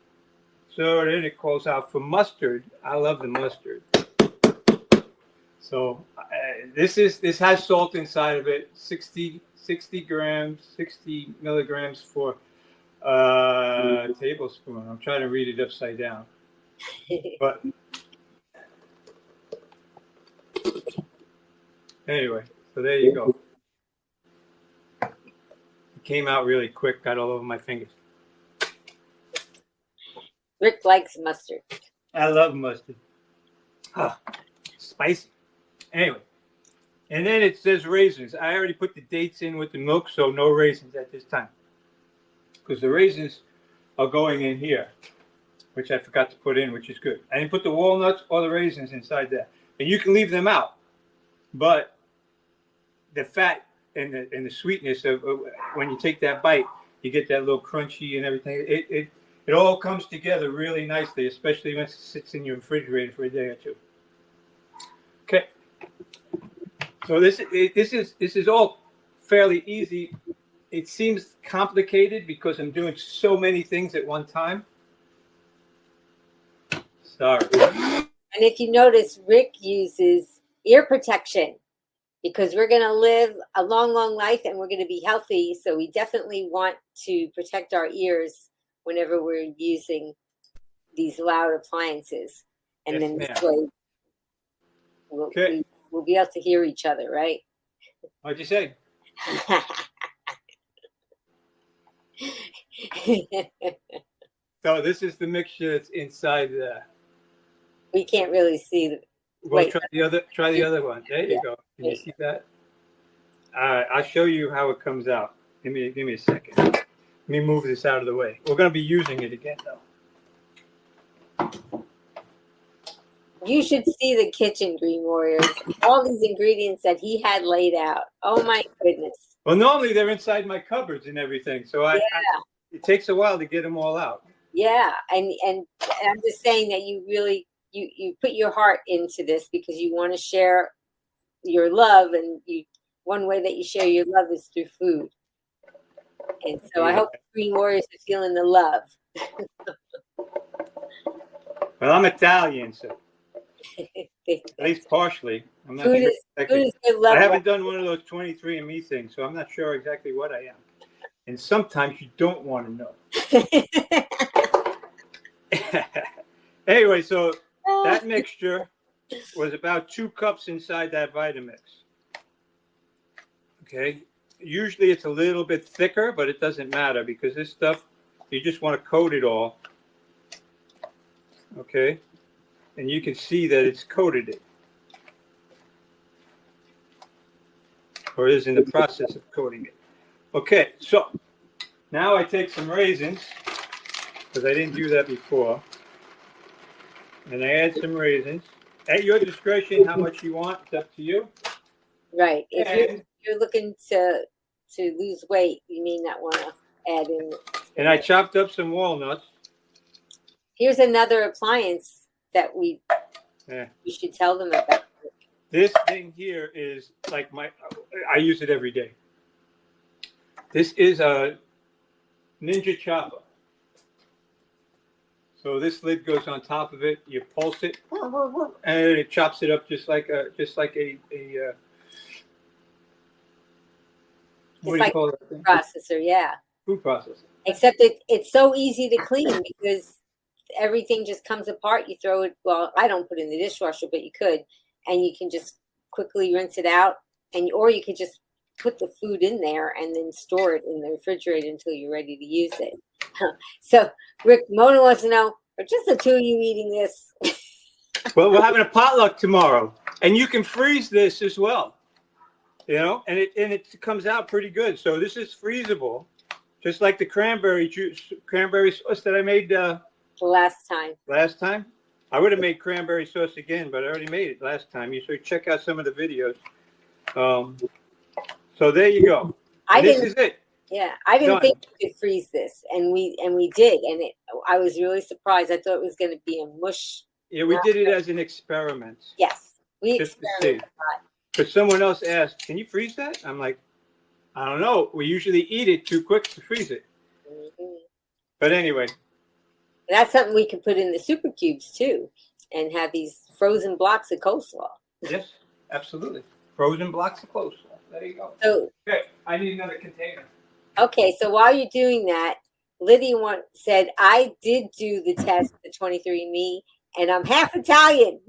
So then it calls out for mustard. I love the mustard. So this has salt inside of it, 60 grams, 60 milligrams for tablespoon. I'm trying to read it upside down. But anyway, so there you go. It came out really quick, got all over my fingers. Rick likes mustard. I love mustard. Spicy. Anyway, and then it says raisins. I already put the dates in with the milk, so no raisins at this time. Because the raisins are going in here, which I forgot to put in, which is good. I didn't put the walnuts or the raisins inside there. And you can leave them out. But the fat and the sweetness of when you take that bite, you get that little crunchy and everything. It all comes together really nicely, especially when it sits in your refrigerator for a day or two. Okay. So this is all fairly easy. It seems complicated because I'm doing so many things at one time. Sorry. And if you notice, Rick uses ear protection because we're going to live a long, long life and we're going to be healthy. So we definitely want to protect our ears whenever we're using these loud appliances. And Yes, then ma'am. this way we'll be able to hear each other, right? What'd you say? So this is the mixture that's inside there. We can't really see the. Well, try the other one. There you go. Can you see that? All right, I'll show you how it comes out. Give me a second. Let me move this out of the way. We're going to be using it again, though. You should see the kitchen, Green Warriors. All these ingredients that he had laid out. Oh my goodness. Well, normally they're inside my cupboards and everything, so it takes a while to get them all out. Yeah, and I'm just saying that you really you put your heart into this because you want to share your love, and one way that you share your love is through food. And so I hope Green Warriors are feeling the love. Well, I'm Italian, so at least partially. I'm not food sure. is good love. I haven't done one of those 23andMe things, so I'm not sure exactly what I am. And sometimes you don't want to know. Anyway, so that mixture was about 2 cups inside that Vitamix. Okay. Usually it's a little bit thicker, but it doesn't matter because this stuff, you just want to coat it all. Okay. And you can see that it's coated it. Or is in the process of coating it. Okay, so now I take some raisins, because I didn't do that before. And I add some raisins. At your discretion, how much you want, it's up to you. Right. If you're looking to lose weight, you may not want to add in. And I chopped up some walnuts. Here's another appliance that we should tell them about. This thing here is like I use it every day. This is a Ninja chopper. So this lid goes on top of it. You pulse it, and it chops it up just like a what do you call it? Food processor, yeah. Food processor. Except it's so easy to clean because everything just comes apart. You throw it. Well, I don't put it in the dishwasher, but you could, and you can just quickly rinse it out, or you could just put the food in there and then store it in the refrigerator until you're ready to use it. So, Rick, Mona wants to know, are just the two of you eating this? Well, we're having a potluck tomorrow, and you can freeze this as well. You know, and it comes out pretty good. So this is freezable, just like the cranberry sauce that I made last time. Last time, I would have made cranberry sauce again, but I already made it last time. You should check out some of the videos. So there you go. This is it. Yeah, I didn't think we could freeze this, and we did, and I was really surprised. I thought it was going to be a mush. Yeah, we did it as an experiment. Yes, we just experimented. To see. But someone else asked, "Can you freeze that?" I'm like, "I don't know. We usually eat it too quick to freeze it." Mm-hmm. But anyway, that's something we can put in the super cubes too, and have these frozen blocks of coleslaw. Yes, absolutely, frozen blocks of coleslaw. There you go. So, okay, I need another container. Okay, so while you're doing that, Lydia said, I did do the test, the 23andMe, and I'm half Italian.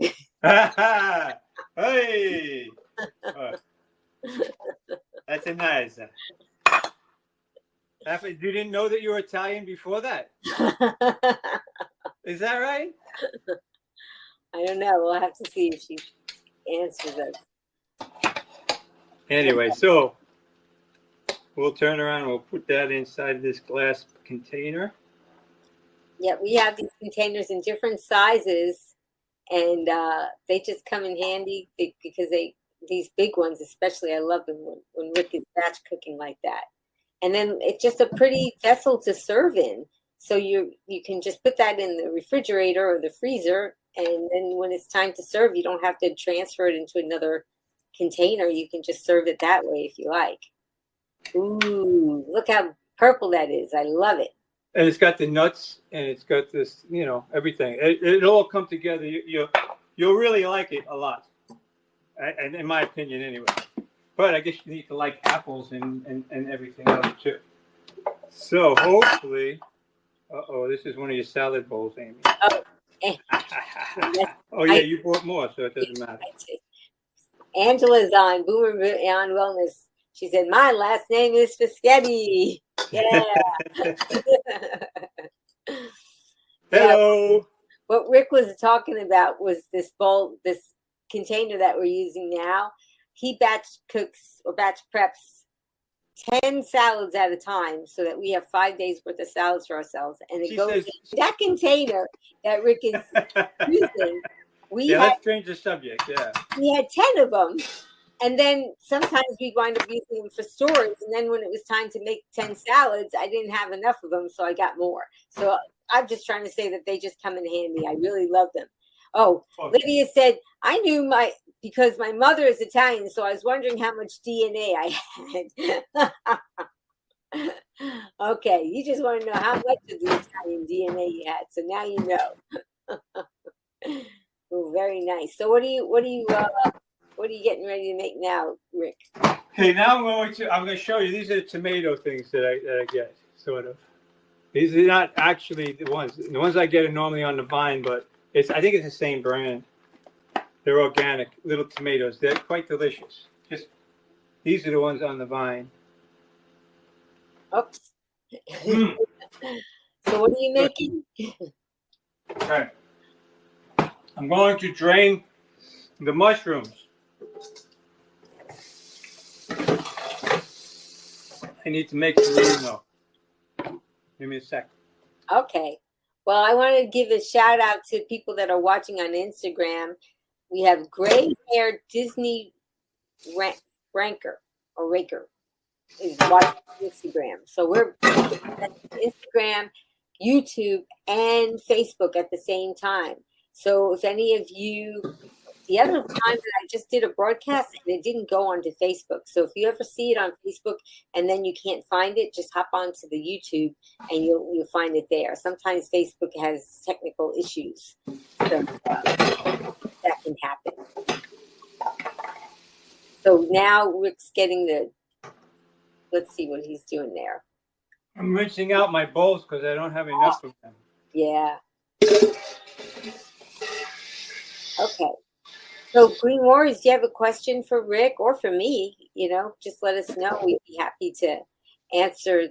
Hey! That's a nice. You didn't know that you were Italian before that? Is that right? I don't know. We'll have to see if she answers us. Anyway, so we'll turn around and we'll put that inside this glass container. Yeah, we have these containers in different sizes, and they just come in handy because these big ones especially, I love them when Rick is batch cooking like that. And then it's just a pretty vessel to serve in. So you can just put that in the refrigerator or the freezer, and then when it's time to serve, you don't have to transfer it into another container. You can just serve it that way if you like. Ooh, look how purple that is. I love it. And it's got the nuts, and it's got this, everything. It'll all come together. You'll really like it a lot, and in my opinion, anyway. But I guess you need to like apples and everything else too. So hopefully, this is one of your salad bowls, Amy. Oh yeah, you bought more, so it doesn't matter. Angela's on Boomer on Wellness. She said, my last name is Fischetti. Yeah. Hello. Yeah. What Rick was talking about was this bowl, this container that we're using now. He batch cooks or batch preps 10 salads at a time so that we have 5 days worth of salads for ourselves. And it goes in that container that Rick is using Let's change the subject. Yeah. We had 10 of them. And then sometimes we'd wind up using them for storage. And then when it was time to make 10 salads, I didn't have enough of them, so I got more. So I'm just trying to say that they just come in handy. I really love them. Oh, Lydia said, I knew because my mother is Italian, so I was wondering how much DNA I had. Okay, you just want to know how much of the Italian DNA you had. So now you know. Oh, very nice. So what are you getting ready to make now, Rick? Okay, now I'm going to show you. These are the tomato things that I get, sort of. These are not actually the ones. The ones I get are normally on the vine, but I think it's the same brand. They're organic, little tomatoes. They're quite delicious. These are the ones on the vine. Oops. So what are you making? Okay. I'm going to drain the mushrooms. I need to make some room though. Give me a sec. Okay. Well, I want to give a shout out to people that are watching on Instagram. We have gray-haired Disney Raker is watching Instagram. So we're Instagram, YouTube, and Facebook at the same time. So if any of you, the other time that I just did a broadcast and it didn't go onto Facebook. So if you ever see it on Facebook and then you can't find it, just hop onto the YouTube and you'll find it there. Sometimes Facebook has technical issues, so that can happen. So now Rick's getting let's see what he's doing there. I'm rinsing out my bowls because I don't have enough of them. Yeah. Okay. So, Green Warriors, do you have a question for Rick or for me? Just let us know. We'd be happy to answer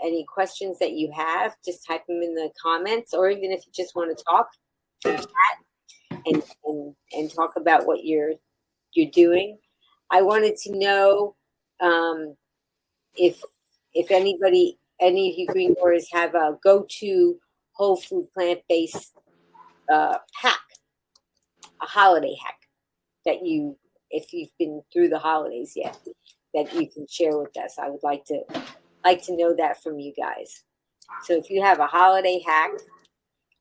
any questions that you have. Just type them in the comments, or even if you just want to talk and chat and talk about what you're doing. I wanted to know if any of you Green Warriors have a go-to whole food plant-based hack. A holiday hack that if you've been through the holidays yet, that you can share with us. I would like to know that from you guys. So if you have a holiday hack,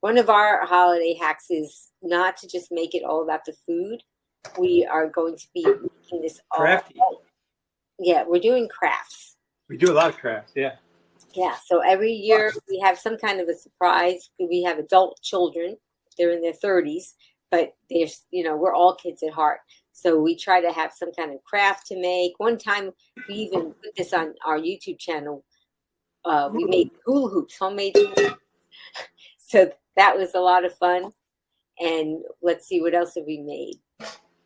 one of our holiday hacks is not to just make it all about the food. We are going to be making this all crafty. Yeah, we're doing crafts. We do a lot of crafts, yeah. Yeah, so every year we have some kind of a surprise. We have adult children. They're in their 30s. But we're all kids at heart. So we try to have some kind of craft to make. One time we even put this on our YouTube channel. We made hula hoops, homemade hula hoops. So that was a lot of fun. And let's see, what else have we made?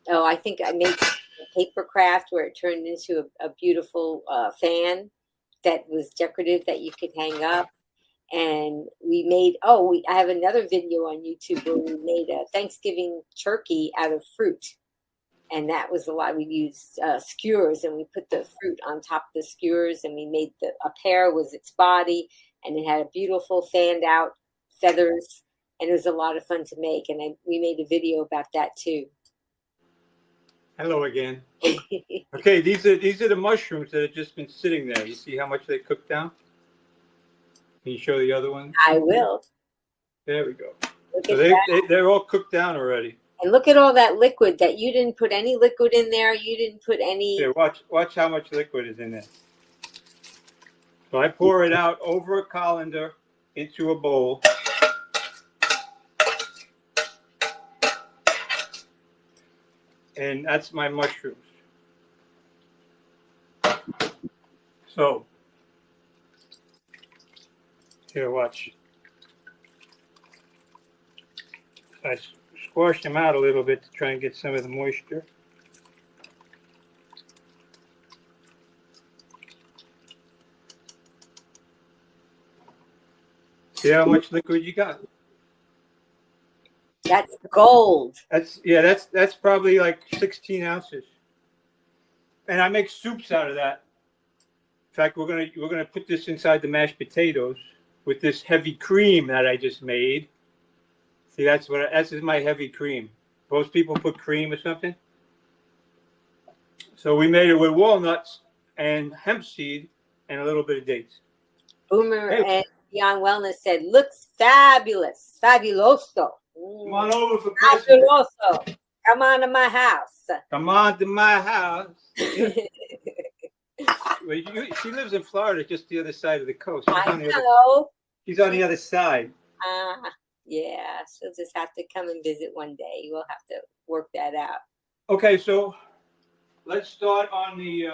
Oh, I think I made a paper craft where it turned into a beautiful fan that was decorative that you could hang up. And we made, I have another video on YouTube where we made a Thanksgiving turkey out of fruit. And that was a lot. We used skewers and we put the fruit on top of the skewers and we made a pear was its body and it had a beautiful fanned out feathers. And it was a lot of fun to make. And we made a video about that too. Hello again. Okay, these are the mushrooms that have just been sitting there. You see how much they cooked down? Can you show the other one? I will. There we go. So they're all cooked down already. And look at all that liquid that you didn't put any liquid in there. You didn't put any. Here, watch how much liquid is in there. So I pour it out over a colander into a bowl. And that's my mushrooms. So, here, watch. I squash them out a little bit to try and get some of the moisture. See how much liquid you got? That's gold. That's probably like 16 ounces. And I make soups out of that. In fact, we're gonna put this inside the mashed potatoes with this heavy cream that I just made. See, this is my heavy cream. Most people put cream or something. So we made it with walnuts and hemp seed and a little bit of dates. Boomer and Beyond Wellness said, looks fabulous. Fabuloso. Come on over for Christmas. Fabuloso. Come on to my house. Come on to my house. Well, she lives in Florida, just the other side of the coast. I know. She's on the other side. Yeah, she'll just have to come and visit one day. We'll have to work that out. Okay, so let's start on the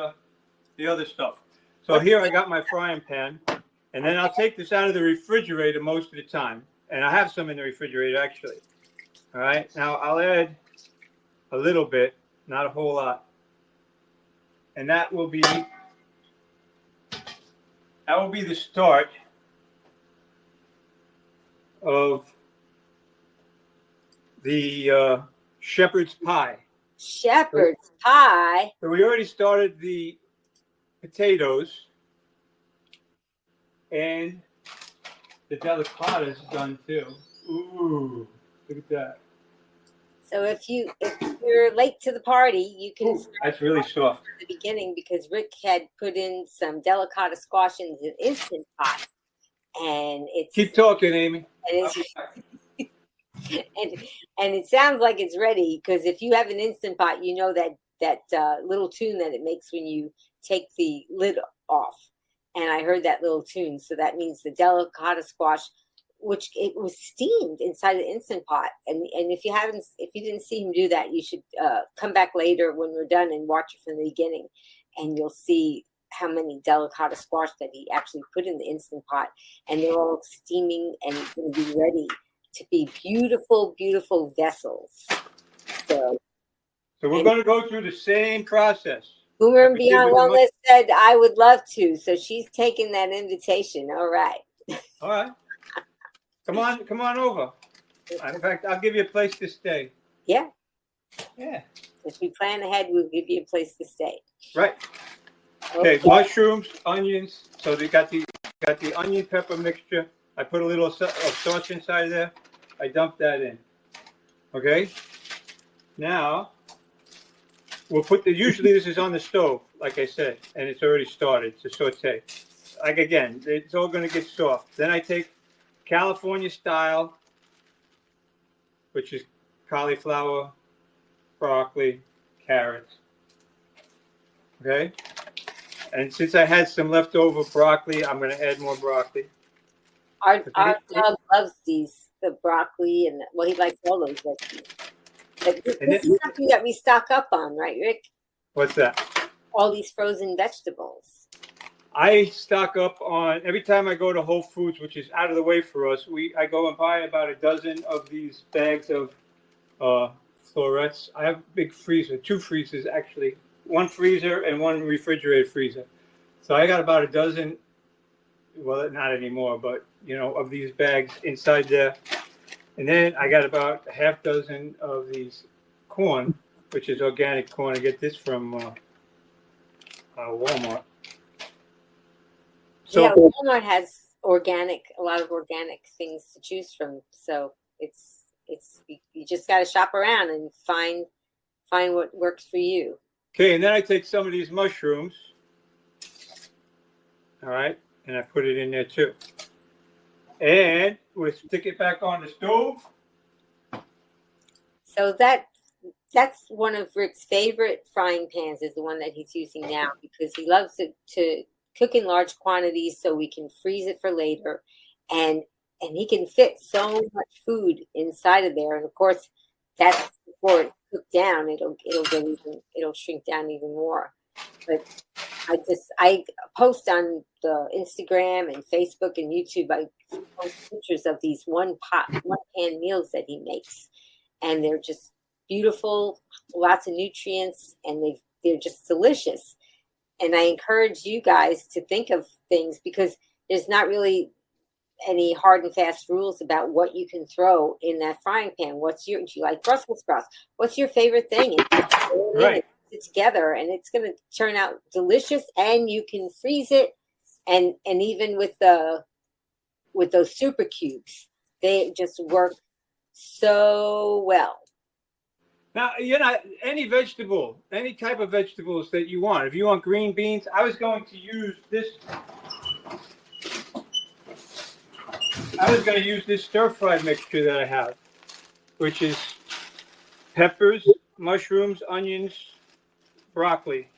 other stuff. So here I got my frying pan, and then I'll take this out of the refrigerator most of the time. And I have some in the refrigerator, actually. All right, now I'll add a little bit, not a whole lot. And that will be the start of the shepherd's pie. Shepherd's pie? So we already started the potatoes, and the delicata is done too. Ooh, look at that. So if you're late to the party, you can. Ooh, that's really soft. At the beginning, because Rick had put in some delicata squash in the Instant Pot, and it's. Keep talking, Amy. And and it sounds like it's ready, because if you have an Instant Pot, you know that little tune that it makes when you take the lid off. And I heard that little tune, so that means the delicata squash, which it was steamed inside the Instant Pot. And if you didn't see him do that, you should come back later when we're done and watch it from the beginning, and you'll see how many delicata squash that he actually put in the Instant Pot, and they're all steaming and going to be ready to be beautiful, beautiful vessels. So we're going to go through the same process. Boomer and Beyond Wellness said, I would love to. So she's taking that invitation. All right. All right. Come on over. In fact, I'll give you a place to stay. Yeah. Yeah. If we plan ahead, we'll give you a place to stay. Right. Okay. Mushrooms, onions. So they got the onion pepper mixture. I put a little of sauce inside of there. I dumped that in. Okay. Now we'll put usually this is on the stove, like I said, and it's already started to saute. Like again, it's all going to get soft. Then I take California style, which is cauliflower, broccoli, carrots. Okay. And since I had some leftover broccoli, I'm going to add more broccoli. Our dog loves the broccoli, and he likes all those veggies. But this is something that we stock up on, right, Rick? What's that? All these frozen vegetables. I stock up on, every time I go to Whole Foods, which is out of the way for us, I go and buy about a dozen of these bags of florets. I have a big freezer, 2 freezers actually, 1 freezer and 1 refrigerated freezer. So I got about a dozen, well, not anymore, but of these bags inside there. And then I got about a half dozen of these corn, which is organic corn. I get this from Walmart. So, yeah, Walmart has a lot of organic things to choose from. So it's you just got to shop around and find what works for you. Okay, and then I take some of these mushrooms. All right, and I put it in there too. And we'll stick it back on the stove. So that's one of Rick's favorite frying pans, is the one that he's using now, because he loves it to cook in large quantities so we can freeze it for later. And he can fit so much food inside of there. And of course, that's before it's cooked down. It'll shrink down even more. But I post on the Instagram and Facebook and YouTube. I post pictures of these one pan meals that he makes, and they're just beautiful, lots of nutrients, and they're just delicious. And I encourage you guys to think of things, because there's not really any hard and fast rules about what you can throw in that frying pan. Do you like Brussels sprouts? What's your favorite thing? Right. It together, and it's going to turn out delicious, and you can freeze it. And even with those super cubes, they just work so well. Now, any vegetable, any type of vegetables that you want. If you want green beans, I was going to use this. I was going to use this stir-fry mixture that I have, which is peppers, mushrooms, onions, broccoli.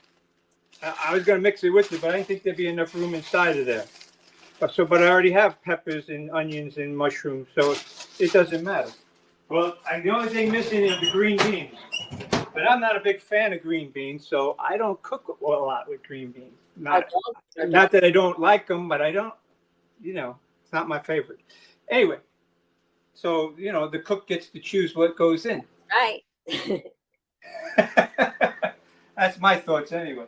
I was going to mix it with it, but I didn't think there'd be enough room inside of there. But I already have peppers and onions and mushrooms, so it doesn't matter. Well, the only thing missing is the green beans. But I'm not a big fan of green beans, so I don't cook a lot with green beans. Not that I don't like them, but I don't, it's not my favorite. Anyway, so, the cook gets to choose what goes in. Right. That's my thoughts anyway.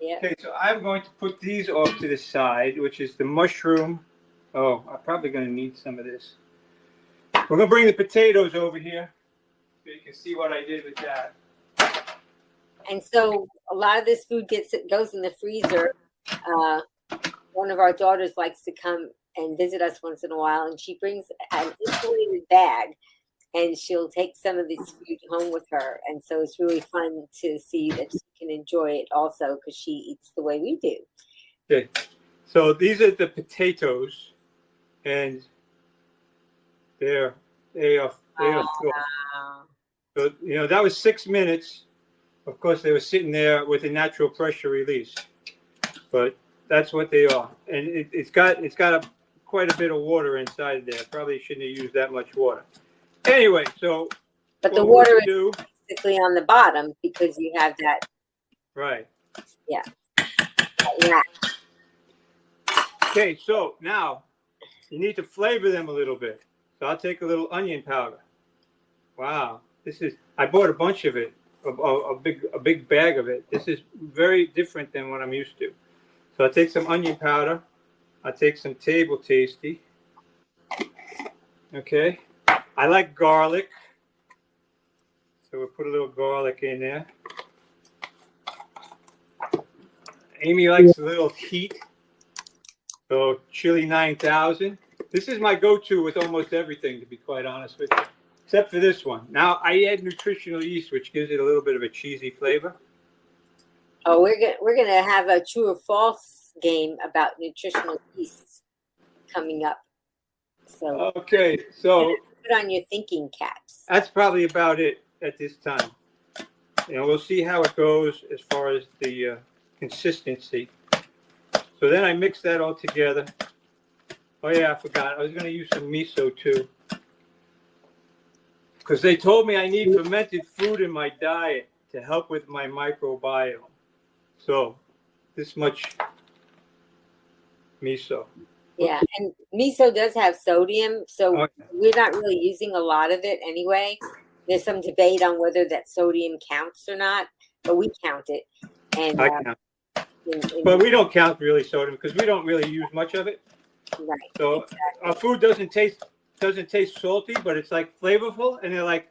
Yeah. Okay, so I'm going to put these off to the side, which is the mushroom. Oh, I'm probably going to need some of this. We're going to bring the potatoes over here so you can see what I did with that. And so a lot of this food goes in the freezer. One of our daughters likes to come and visit us once in a while, and she brings an insulated bag, and she'll take some of this food home with her. And so it's really fun to see that she can enjoy it also because she eats the way we do. Okay, so these are the potatoes, and they are full. So, that was 6 minutes. Of course, they were sitting there with a natural pressure release, but that's what they are. And it's got quite a bit of water inside there. Probably shouldn't have used that much water. Anyway, so but the water is basically on the bottom because you have that. Right. Yeah. Okay, so now you need to flavor them a little bit. So I'll take a little onion powder. Wow, I bought a bunch of it. A big bag of it. This is very different than what I'm used to. So I'll take some onion powder. I'll take some table tasty. Okay. I like garlic. So we'll put a little garlic in there. Amy likes a little heat. So chili 9000. This is my go-to with almost everything, to be quite honest with you. Except for this one. Now I add nutritional yeast, which gives it a little bit of a cheesy flavor. Oh, we're gonna have a true or false game about nutritional yeast coming up. So okay, so put on your thinking caps. That's probably about it at this time. We'll see how it goes as far as the consistency. So then I mix that all together. Oh yeah, I forgot. I was going to use some miso too. Because they told me I need fermented food in my diet to help with my microbiome. So this much miso. Yeah, and miso does have sodium, so we're not really using a lot of it anyway. There's some debate on whether that sodium counts or not, but we count it. And I count. But we don't count really sodium because we don't really use much of it. Right. So our food doesn't taste salty, but it's like flavorful. And they're like,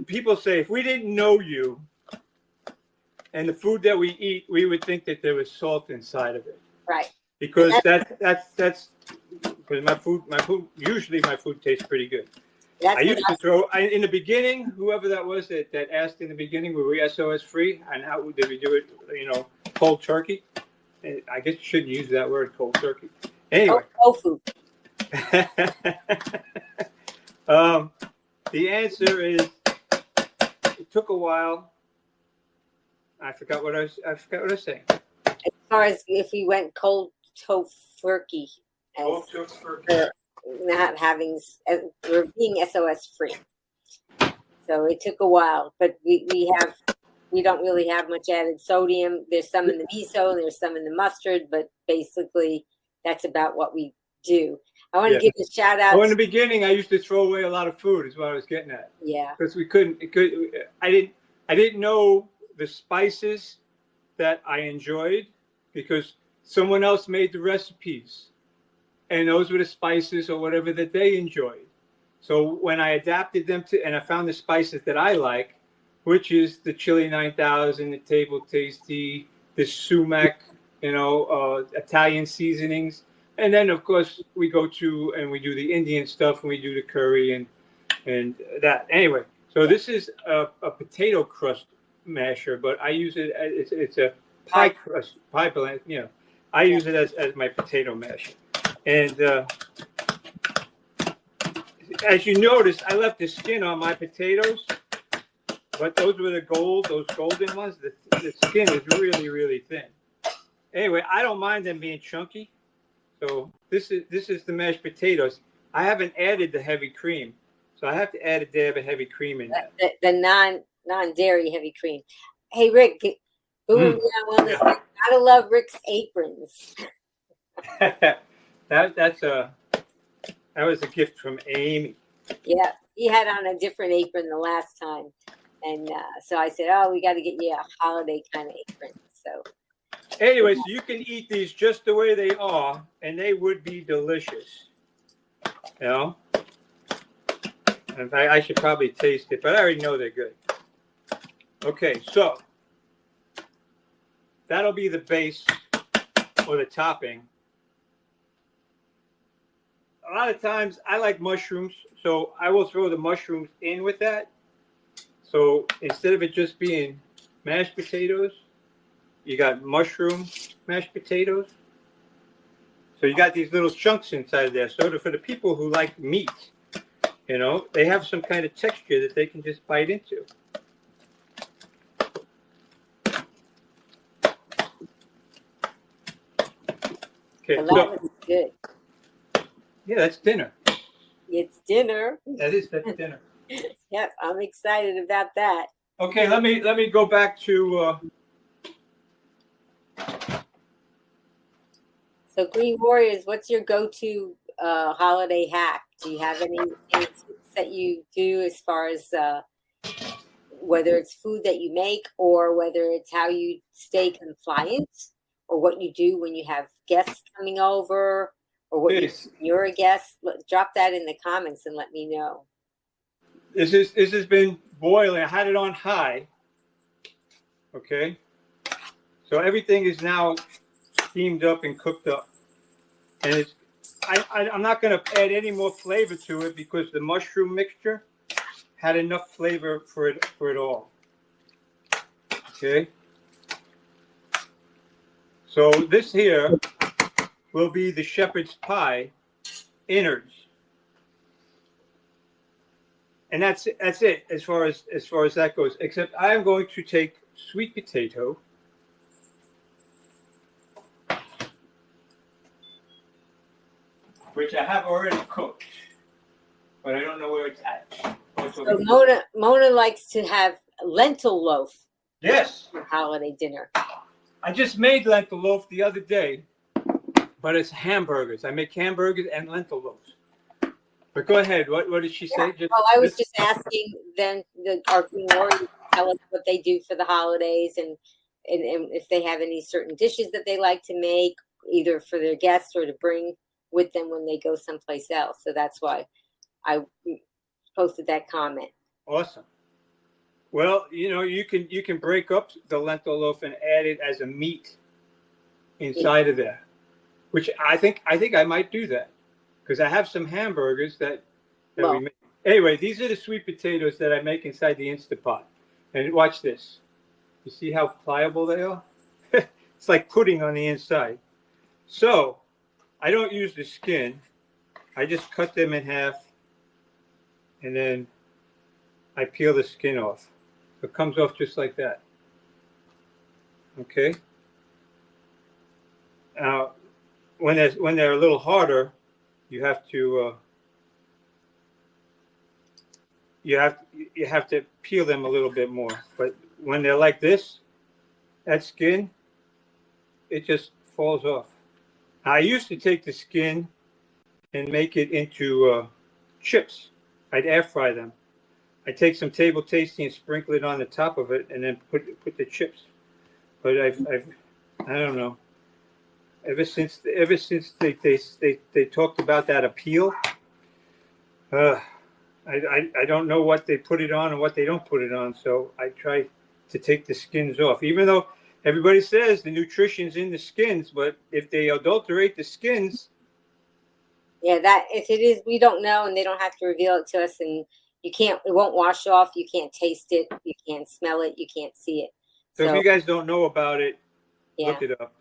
people say if we didn't know you and the food that we eat, we would think that there was salt inside of it. Right. Because that's because my food usually my food tastes pretty good. I used to throw in the beginning, whoever that was that asked in the beginning, were we SOS-free and how did we do it, cold turkey? I guess you shouldn't use that word, cold turkey. Anyway. Tofu. The answer is it took a while. I forgot what I was saying. As far as if we went cold turkey, not having, we're being SOS-free. So it took a while, but we don't really have much added sodium. There's some in the miso, there's some in the mustard, but basically that's about what we do. I want to give a shout out. Well, in the beginning, I used to throw away a lot of food. Is what I was getting at. Yeah. Because I didn't know the spices that I enjoyed because someone else made the recipes, and those were the spices or whatever that they enjoyed. So when I adapted them and I found the spices that I like, which is the chili 9000, the table tasty, the sumac, Italian seasonings. And then, of course, we go to and we do the Indian stuff and we do the curry and that. Anyway, So this is a potato crust masher, but I use it. It's a pie crust, pie blend. You know, I use it as my potato masher. And as you notice, I left the skin on my potatoes, but those were those golden ones. The skin is really, really thin. Anyway, I don't mind them being chunky. So this is the mashed potatoes. I haven't added the heavy cream, so I have to add a dab of heavy cream in that. The non-dairy heavy cream. Hey Rick, boom, wellness. Yeah. Gotta love Rick's aprons. that was a gift from Amy. Yeah, he had on a different apron the last time, and so I said, "Oh, we got to get you a holiday kind of apron." So. Anyway, so you can eat these just the way they are, and they would be delicious. You know? In fact, I should probably taste it, but I already know they're good. Okay, so that'll be the base or the topping. A lot of times I like mushrooms, so I will throw the mushrooms in with that. So instead of it just being mashed potatoes, you got mushroom mashed potatoes. So you got these little chunks inside there. So for the people who like meat, you know, they have some kind of texture that they can just bite into. Okay, well, that was good. Yeah, that's dinner. It's dinner. That's dinner. Yep, I'm excited about that. Okay, let me go back to. So, Green Warriors, what's your go-to holiday hack? Do you have any tips that you do as far as whether it's food that you make or whether it's how you stay compliant or what you do when you have guests coming over or what you're a guest? Drop that in the comments and let me know. This has been boiling. I had it on high. Okay, so everything is now steamed up and cooked up, and I'm not going to add any more flavor to it because the mushroom mixture had enough flavor for it all. Okay, so this here will be the shepherd's pie innards, and that's it as far as that goes. Except I am going to take sweet potato. Which I have already cooked, but I don't know where it's at. So Mona likes to have lentil loaf. Yes. For holiday dinner. I just made lentil loaf the other day, but it's hamburgers. I make hamburgers and lentil loaves. But go ahead. What did she say? I was just asking then our Green Warriors to tell us what they do for the holidays and if they have any certain dishes that they like to make, either for their guests or to bring with them when they go someplace else. So that's why I posted that comment. Awesome. Well, you know, you can break up the lentil loaf and add it as a meat inside of there, which I think I might do that because I have some hamburgers that we make. Anyway, these are the sweet potatoes that I make inside the Instapot. And watch this. You see how pliable they are? It's like pudding on the inside. So I don't use the skin. I just cut them in half and then I peel the skin off. It comes off just like that. Okay. Now, when they're a little harder, you have to peel them a little bit more. But when they're like this, that skin, it just falls off. I used to take the skin and make it into chips. I'd air fry them. I'd take some Table Tasty and sprinkle it on the top of it, and then put the chips. But I don't know. Ever since they talked about that appeal, I don't know what they put it on and what they don't put it on. So I try to take the skins off, even though everybody says the nutrition's in the skins, but if they adulterate the skins. Yeah, that if it is, we don't know, and they don't have to reveal it to us. And it won't wash off. You can't taste it. You can't smell it. You can't see it. So if you guys don't know about it, yeah, look it up.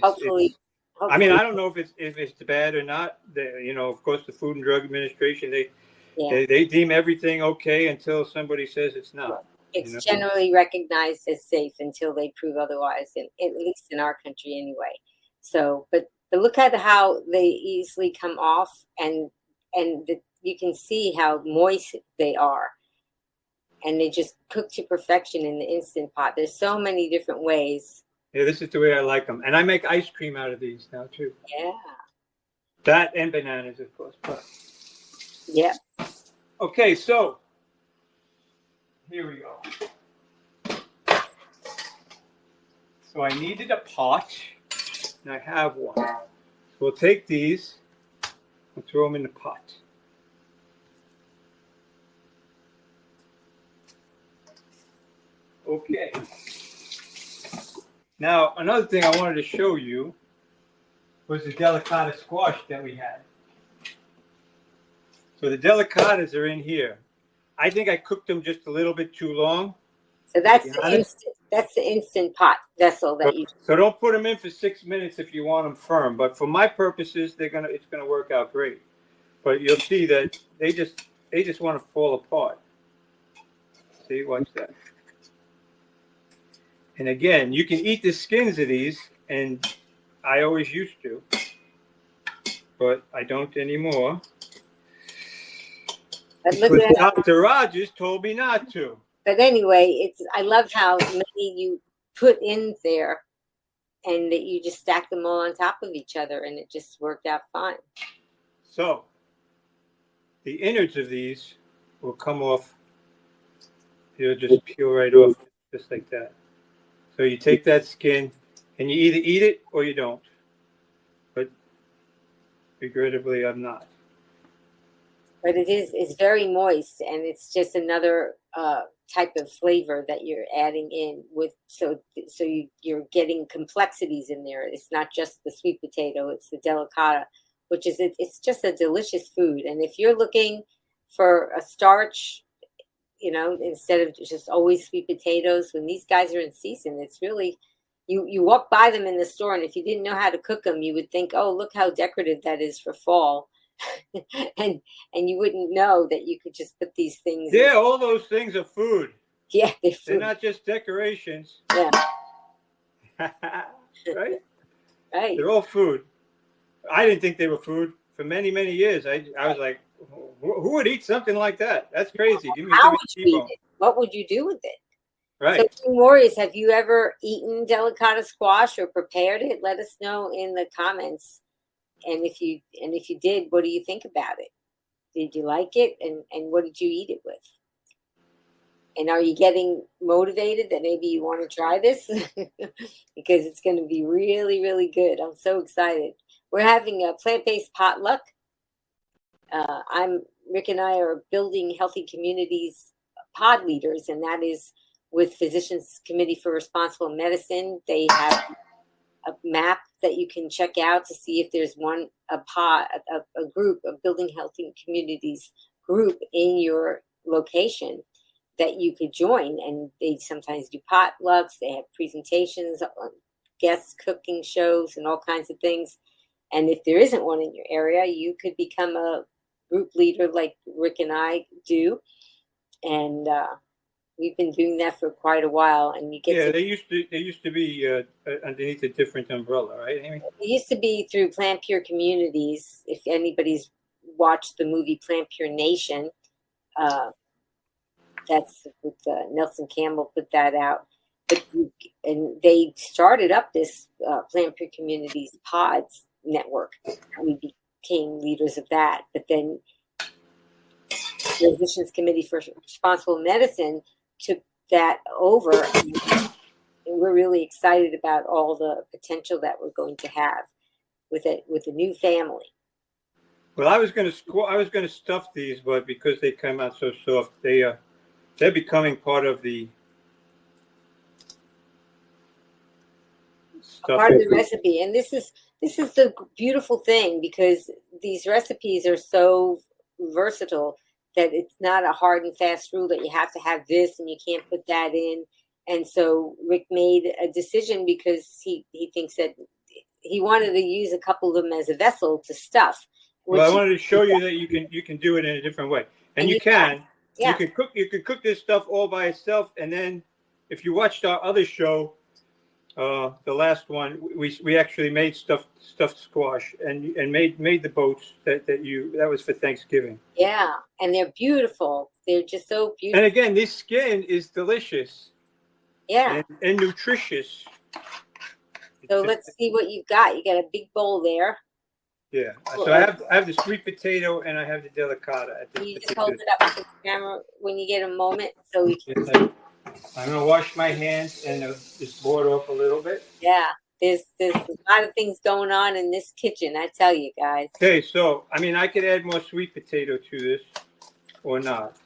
hopefully. I mean, I don't know if it's bad or not. Of course, the Food and Drug Administration, they deem everything okay until somebody says it's not. It's generally recognized as safe until they prove otherwise, at least in our country anyway. So, but look at how they easily come off, and you can see how moist they are, and they just cook to perfection in the Instant Pot. There's so many different ways. Yeah, this is the way I like them, and I make ice cream out of these now too. Yeah. That and bananas, of course. But yeah. Okay, so here we go. So I needed a pot, and I have one. So we'll take these and throw them in the pot. Okay. Now, another thing I wanted to show you was the delicata squash that we had. So the delicatas are in here. I think I cooked them just a little bit too long. So that's the instant pot vessel that you. So don't put them in for 6 minutes if you want them firm. But for my purposes, it's gonna work out great. But you'll see that they just want to fall apart. See, watch that. And again, you can eat the skins of these, and I always used to, but I don't anymore. Because Dr. Rogers told me not to. But anyway, I love how many you put in there, and that you just stack them all on top of each other, and it just worked out fine. So the innards of these will come off. They'll just peel right off, just like that. So you take that skin, and you either eat it or you don't. But regrettably, I'm not. But it's very moist, and it's just another type of flavor that you're adding in with. So you're getting complexities in there. It's not just the sweet potato; it's the delicata, which is it's just a delicious food. And if you're looking for a starch, instead of just always sweet potatoes, when these guys are in season, it's really you walk by them in the store, and if you didn't know how to cook them, you would think, oh, look how decorative that is for fall. and you wouldn't know that you could just put these things in. All those things are food. Yeah, they're food. They're not just decorations. Yeah. Right? Right. They're all food. I didn't think they were food for many, many years. I was like, who would eat something like that? That's crazy. How would you eat it? What would you do with it? Right. So, King Warriors, have you ever eaten delicata squash or prepared it? Let us know in the comments. And if you did, what do you think about it? Did you like it? And what did you eat it with? And are you getting motivated that maybe you want to try this? Because it's going to be really, really good. I'm so excited. We're having a plant-based potluck. Rick and I are building healthy communities pod leaders, and that is with Physicians Committee for Responsible Medicine. They have a map that you can check out to see if there's a group of building healthy communities group in your location that you could join. And they sometimes do potlucks. They have presentations, guest cooking shows, and all kinds of things. And if there isn't one in your area, you could become a group leader like Rick and I do. And we've been doing that for quite a while. And you get they used to be underneath a different umbrella, right, Amy? It used to be through Plant Pure Communities. If anybody's watched the movie Plant Pure Nation, that's with Nelson Campbell put that out. And they started up this Plant Pure Communities Pods network. We became leaders of that. But then the Physicians Committee for Responsible Medicine took that over. And we're really excited about all the potential that we're going to have with a new family. Well, I was going to stuff these, but because they come out so soft, they're becoming part of the stuff. Part of the recipe. And this is the beautiful thing, because these recipes are so versatile that it's not a hard and fast rule that you have to have this and you can't put that in. And so Rick made a decision because he thinks that he wanted to use a couple of them as a vessel to stuff. Well, I wanted to show you that you can do it in a different way, and you can. Yeah. You can cook this stuff all by itself, and then if you watched our other show, the last one, we actually made stuffed squash and made the boats that was for Thanksgiving. Yeah, and they're beautiful. They're just so beautiful. And again, this skin is delicious. Yeah, and nutritious. So let's see what you've got. You got a big bowl there. Yeah. So I have the sweet potato and I have the delicata. You just hold it up to the camera when you get a moment, so we can. I'm gonna wash my hands and just board off a little bit. Yeah. There's a lot of things going on in this kitchen, I tell you guys. Okay, so I mean I could add more sweet potato to this or not.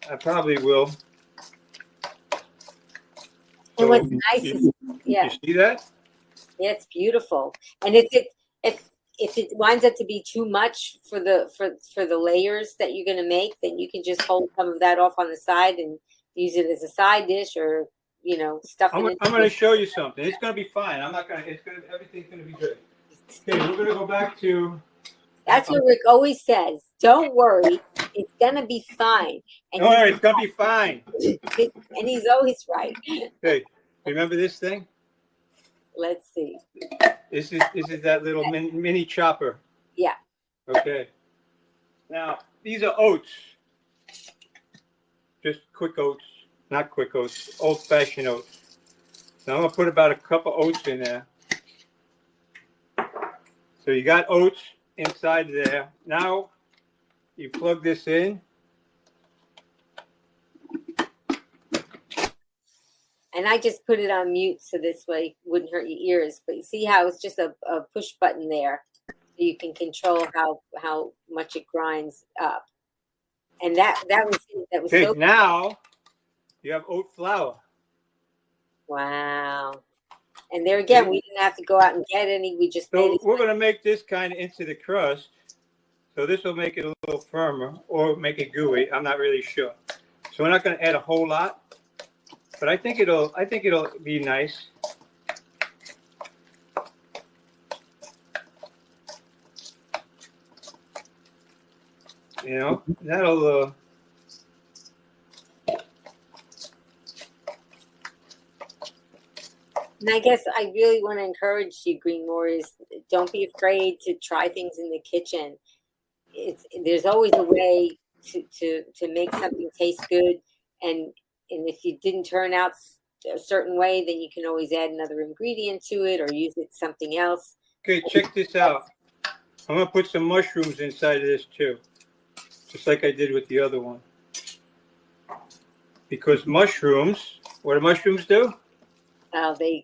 I probably will. And what's nice is, yeah. You see that? Yeah, it's beautiful. And if it winds up to be too much for the layers that you're gonna make, then you can just hold some of that off on the side and use it as a side dish, or stuff it. I'm gonna show you something. It's gonna be fine. Everything's gonna be good. Okay, we're gonna go back to. That's what Rick always says. Don't worry, it's gonna be fine. And don't worry, it's gonna be fine. And he's always right. Hey, remember this thing? Let's see. This is that little mini chopper. Yeah. Okay. Now these are oats. Just quick oats, not quick oats, old-fashioned oats. So I'm gonna put about a cup of oats in there. So you got oats inside there. Now you plug this in. And I just put it on mute so this way it wouldn't hurt your ears. But you see how it's just a push button there. So you can control how much it grinds up. And that was okay, so. Now you have oat flour. Wow. And there again, we didn't have to go out and get any. We just made it. We're going to make this kind of into the crust. So this will make it a little firmer or make it gooey. I'm not really sure. So we're not going to add a whole lot, but I think it'll be nice. That'll And I guess I really want to encourage you, Green Warriors, don't be afraid to try things in the kitchen. There's always a way to make something taste good, and if you didn't turn out a certain way, then you can always add another ingredient to it or use it something else. Okay, check this out. I'm gonna put some mushrooms inside of this too, just like I did with the other one. Because mushrooms, what do mushrooms do? The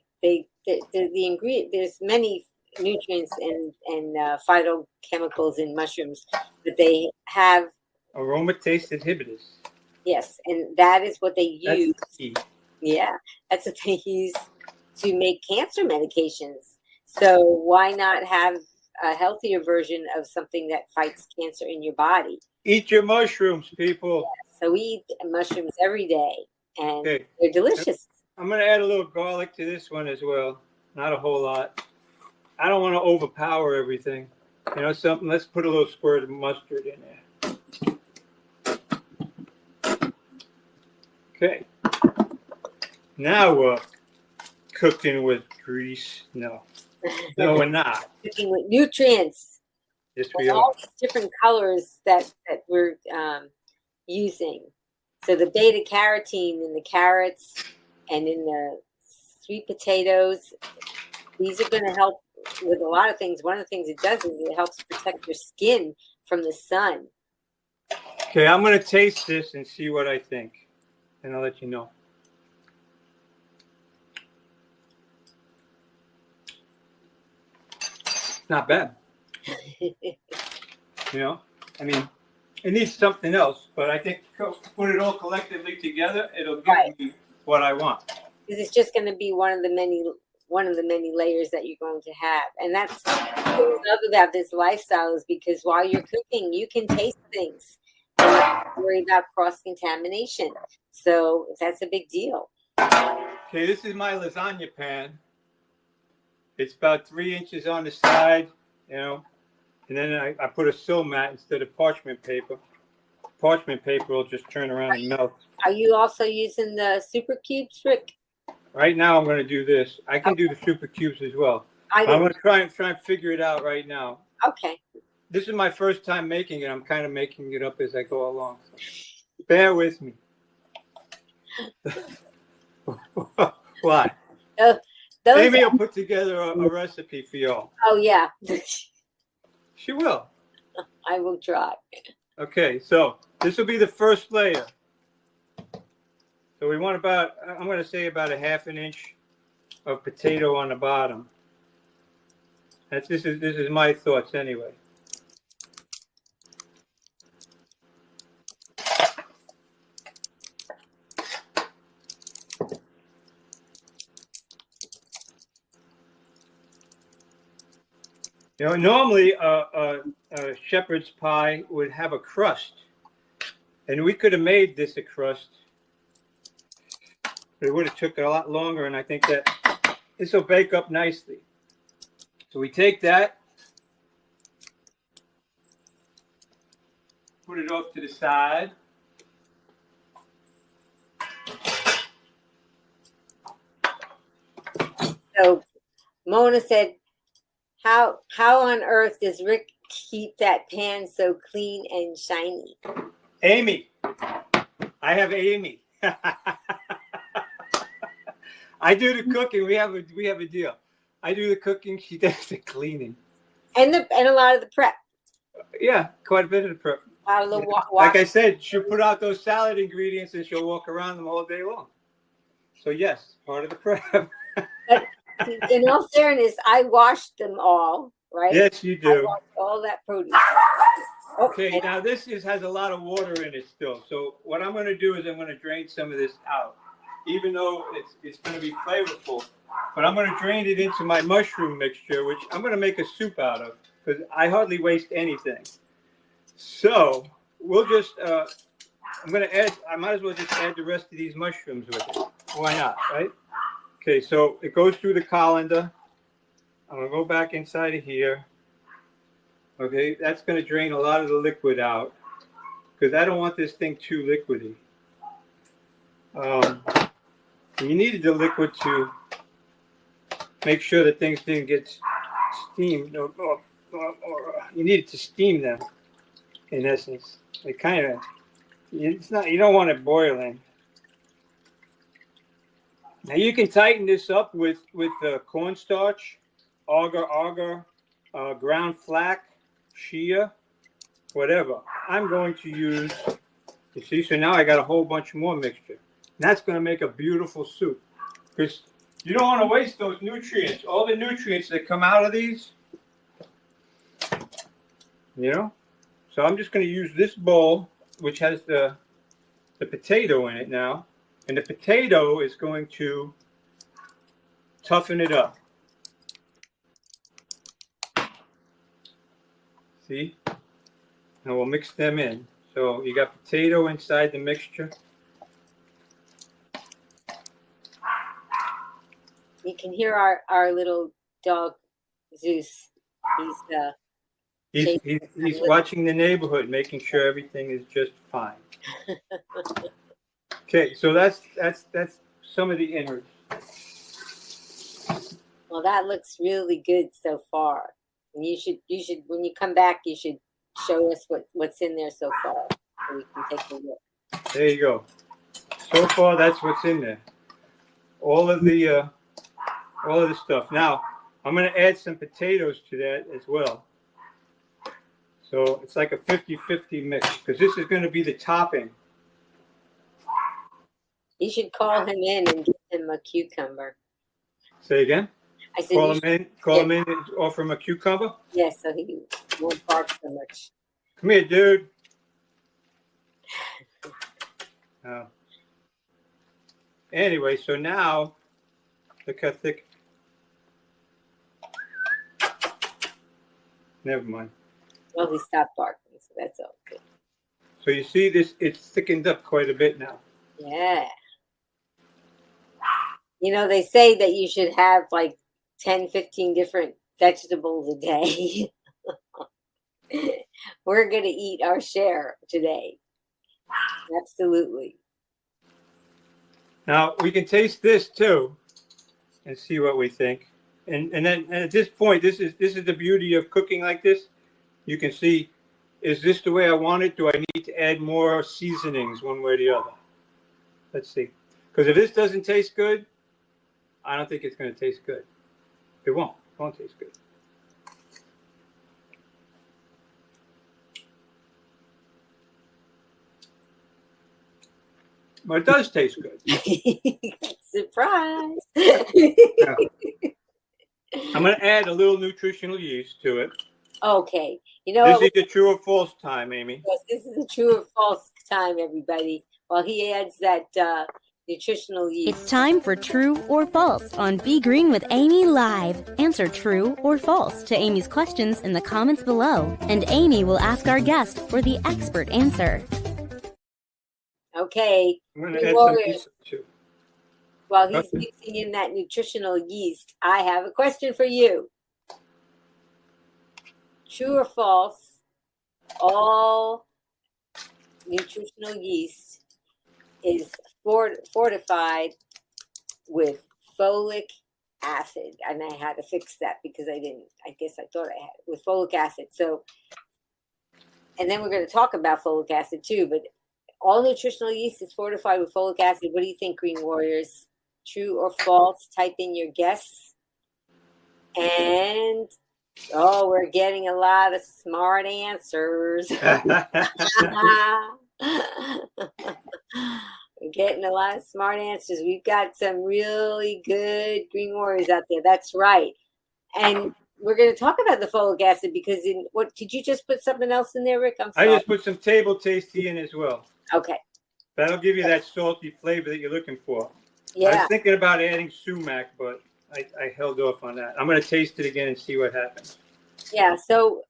ingredient. There's many nutrients and phytochemicals in mushrooms, but they have aromatase inhibitors. Yes, and that is what they use. Yeah, that's what they use to make cancer medications. So why not have a healthier version of something that fights cancer in your body? Eat your mushrooms, people. Yeah, so we eat mushrooms every day, and they're delicious. I'm going to add a little garlic to this one as well. Not a whole lot. I don't want to overpower everything. Something. Let's put a little squirt of mustard in there. Okay. Now we're cooking with grease. No, we're not. Cooking with nutrients. Yes, we are. All these different colors that we're using. So the beta carotene in the carrots and in the sweet potatoes, these are going to help with a lot of things. One of the things it does is it helps protect your skin from the sun. Okay, I'm going to taste this and see what I think, and I'll let you know. Not bad. I mean, it needs something else, but I think put it all collectively together, it'll give me what I want. Because it's just going to be one of the many layers that you're going to have. And that's what I love about this lifestyle, is because while you're cooking, you can taste things. worry about cross-contamination. So that's a big deal. Okay, this is my lasagna pan. It's about 3 inches on the side, and then I put a sill mat instead of parchment paper. Parchment paper will just turn around and melt. Are you also using the super cubes, Rick? Right now, I'm going to do this. I can do the super cubes as well. I'm going to try and figure it out right now. Okay. This is my first time making it. I'm kind of making it up as I go along. So bear with me. Why? Amy will put together a recipe for y'all. Oh, yeah. She will. I will try. Okay, so this will be the first layer. So we want I'm going to say about a ½ inch of potato on the bottom. This is my thoughts anyway. Normally a shepherd's pie would have a crust, and we could have made this a crust, but it would have took a lot longer, and I think that this will bake up nicely. So we take that, put it off to the side. So Mona said, how on earth does Rick keep that pan so clean and shiny? Amy. I have Amy. I do the cooking. We have a deal. I do the cooking. She does the cleaning. And a lot of the prep. Yeah, quite a bit of the prep. Like I said, she'll put out those salad ingredients and she'll walk around them all day long. So yes, part of the prep. But in all fairness, I washed them all, right? Yes, you do. I washed all that produce. Okay, now this has a lot of water in it still. So what I'm going to do is I'm going to drain some of this out, even though it's going to be flavorful. But I'm going to drain it into my mushroom mixture, which I'm going to make a soup out of because I hardly waste anything. So we'll just, I'm going to add, I might as well just add the rest of these mushrooms with it. Why not, right? Okay, so it goes through the colander. I'm going to go back inside of here. Okay, that's going to drain a lot of the liquid out because I don't want this thing too liquidy. You needed the liquid to make sure that things didn't get steamed. Or you needed to steam them, in essence. It kind of, it's not, you don't want it boiling. Now you can tighten this up with cornstarch, agar, ground flax, shea, whatever. I'm going to use, you see, so now I got a whole bunch more mixture. And that's going to make a beautiful soup because you don't want to waste those nutrients. All the nutrients that come out of these, So I'm just going to use this bowl, which has the potato in it now. And the potato is going to toughen it up. See? And we'll mix them in. So you got potato inside the mixture. You can hear our little dog, Zeus. He's watching the neighborhood, making sure everything is just fine. Okay, so that's some of the innards. Well, that looks really good so far. And you should when you come back, you should show us what's in there so far, so we can take a look. There you go. So far, that's what's in there. All of the stuff. Now, I'm going to add some potatoes to that as well. So it's like a 50-50 mix because this is going to be the topping. You should call him in and give him a cucumber. Say again? I said call him in and offer him a cucumber? Yes, so he won't bark so much. Come here, dude. Anyway, so now, look how thick. Never mind. Well, he stopped barking, so that's all good. So you see this, it's thickened up quite a bit now. Yeah. You know, they say that you should have like 10, 15 different vegetables a day. We're going to eat our share today. Absolutely. Now we can taste this too and see what we think. And then and at this point, this is the beauty of cooking like this. You can see, is this the way I want it? Do I need to add more seasonings one way or the other? Let's see. Because if this doesn't taste good, I don't think it's going to taste good. It won't. It won't taste good. But it does taste good. Surprise. Yeah. I'm going to add a little nutritional yeast to it. Okay. You know This what? is the true or false time, Amy. Yes, this is a true or false time, everybody. While he adds that nutritional yeast. It's time for True or False on Be Green with Amy Live. Answer true or false to Amy's questions in the comments below, and Amy will ask our guest for the expert answer. Okay. I'm going to add some yeast too. While he's mixing in that nutritional yeast, I have a question for you. True or false, all nutritional yeast is fortified with folic acid. And I had to fix that because I guess I thought I had it with folic acid. So, and then we're going to talk about folic acid too, but all nutritional yeast is fortified with folic acid. What do you think, Green Warriors? True or false? Type in your guess. And we're getting a lot of smart answers. We're getting a lot of smart answers. We've got some really good Green Warriors out there. That's right. And we're going to talk about the folic acid because what did you just put something else in there, Rick? I'm sorry. I just put some table tasty in as well. Okay. That'll give you that salty flavor that you're looking for. Yeah. I was thinking about adding sumac, but I held off on that. I'm going to taste it again and see what happens. Yeah, so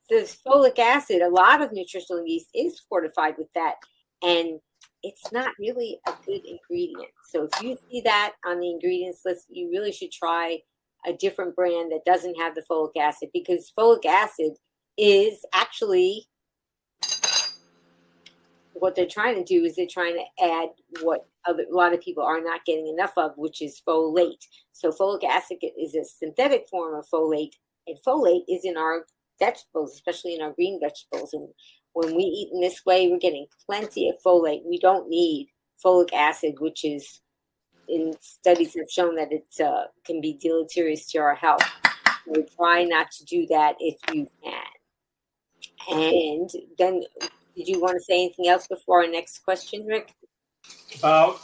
this folic acid, a lot of nutritional yeast is fortified with that, and it's not really a good ingredient. So if you see that on the ingredients list, you really should try a different brand that doesn't have the folic acid, because folic acid is actually what they're trying to do is they're trying to add what a lot of people are not getting enough of, which is folate. So folic acid is a synthetic form of folate, and folate is in our vegetables, especially in our green vegetables. And when we eat in this way, we're getting plenty of folate. We don't need folic acid, which is, in studies have shown that it can be deleterious to our health. So try not to do that if you can. And then, did you want to say anything else before our next question, Rick? About?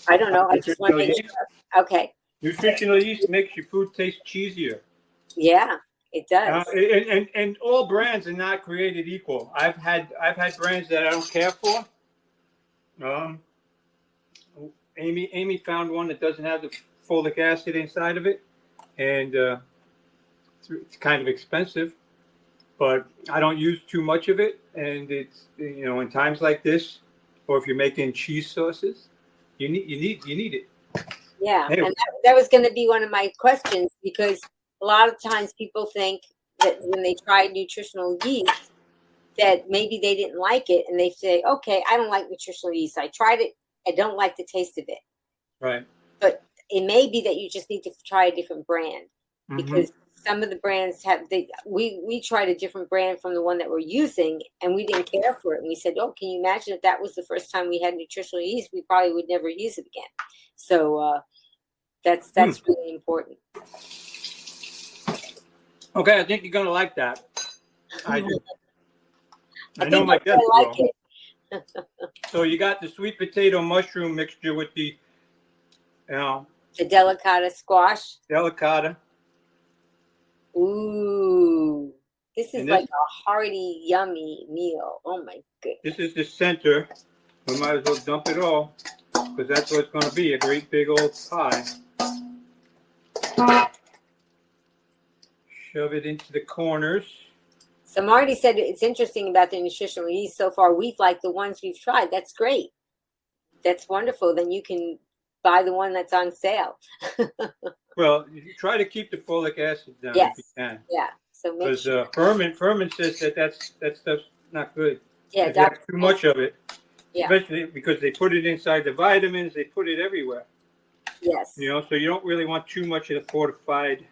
I don't know. I just want to make sure. Okay. Nutritional yeast makes your food taste cheesier. Yeah, it does. And all brands are not created equal. I've had brands that I don't care for. Amy found one that doesn't have the folic acid inside of it, and it's kind of expensive. But I don't use too much of it, and it's, in times like this, or if you're making cheese sauces, you need it. Yeah, anyway. And that was going to be one of my questions, because a lot of times people think that when they try nutritional yeast that maybe they didn't like it, and they say, okay, I don't like nutritional yeast. I tried it. I don't like the taste of it. Right. But it may be that you just need to try a different brand, because some of the brands we tried a different brand from the one that we're using, and we didn't care for it. And we said, oh, can you imagine if that was the first time we had nutritional yeast, we probably would never use it again. So that's really important. Okay, I think you're going to like that. I do. I know think my guests like will. it. So you got the sweet potato mushroom mixture with the, the delicata squash. delicata. Ooh, this is like a hearty, yummy meal. Oh my goodness. This is the center. We might as well dump it all, because that's what it's going to be, a great big old pie. Shove it into the corners. So Marty said it's interesting about the nutritional yeast so far. We've liked the ones we've tried. That's great. That's wonderful. Then you can buy the one that's on sale. Well, you try to keep the folic acid down Yes. if you can. Yeah. So make Because sure. Furman says that stuff's not good. Yeah, if you have too much of it, yeah. especially because they put it inside the vitamins, they put it everywhere. Yes. You know, so you don't really want too much of the fortified.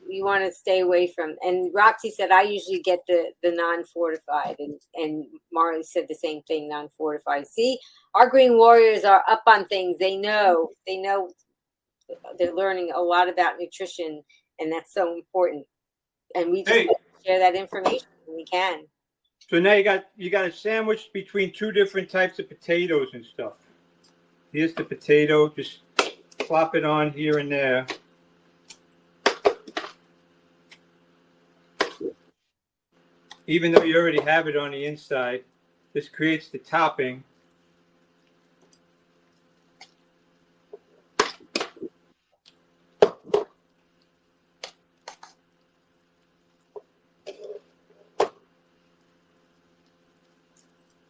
You want to stay away from. And Roxy said, I usually get the non-fortified. And Marley said the same thing, non-fortified. See, our green warriors are up on things. They know. They're learning a lot about nutrition, and that's so important. And we just share that information when we can. So now you got a sandwich between two different types of potatoes and stuff. Here's the potato. Just plop it on here and there. Even though you already have it on the inside, this creates the topping.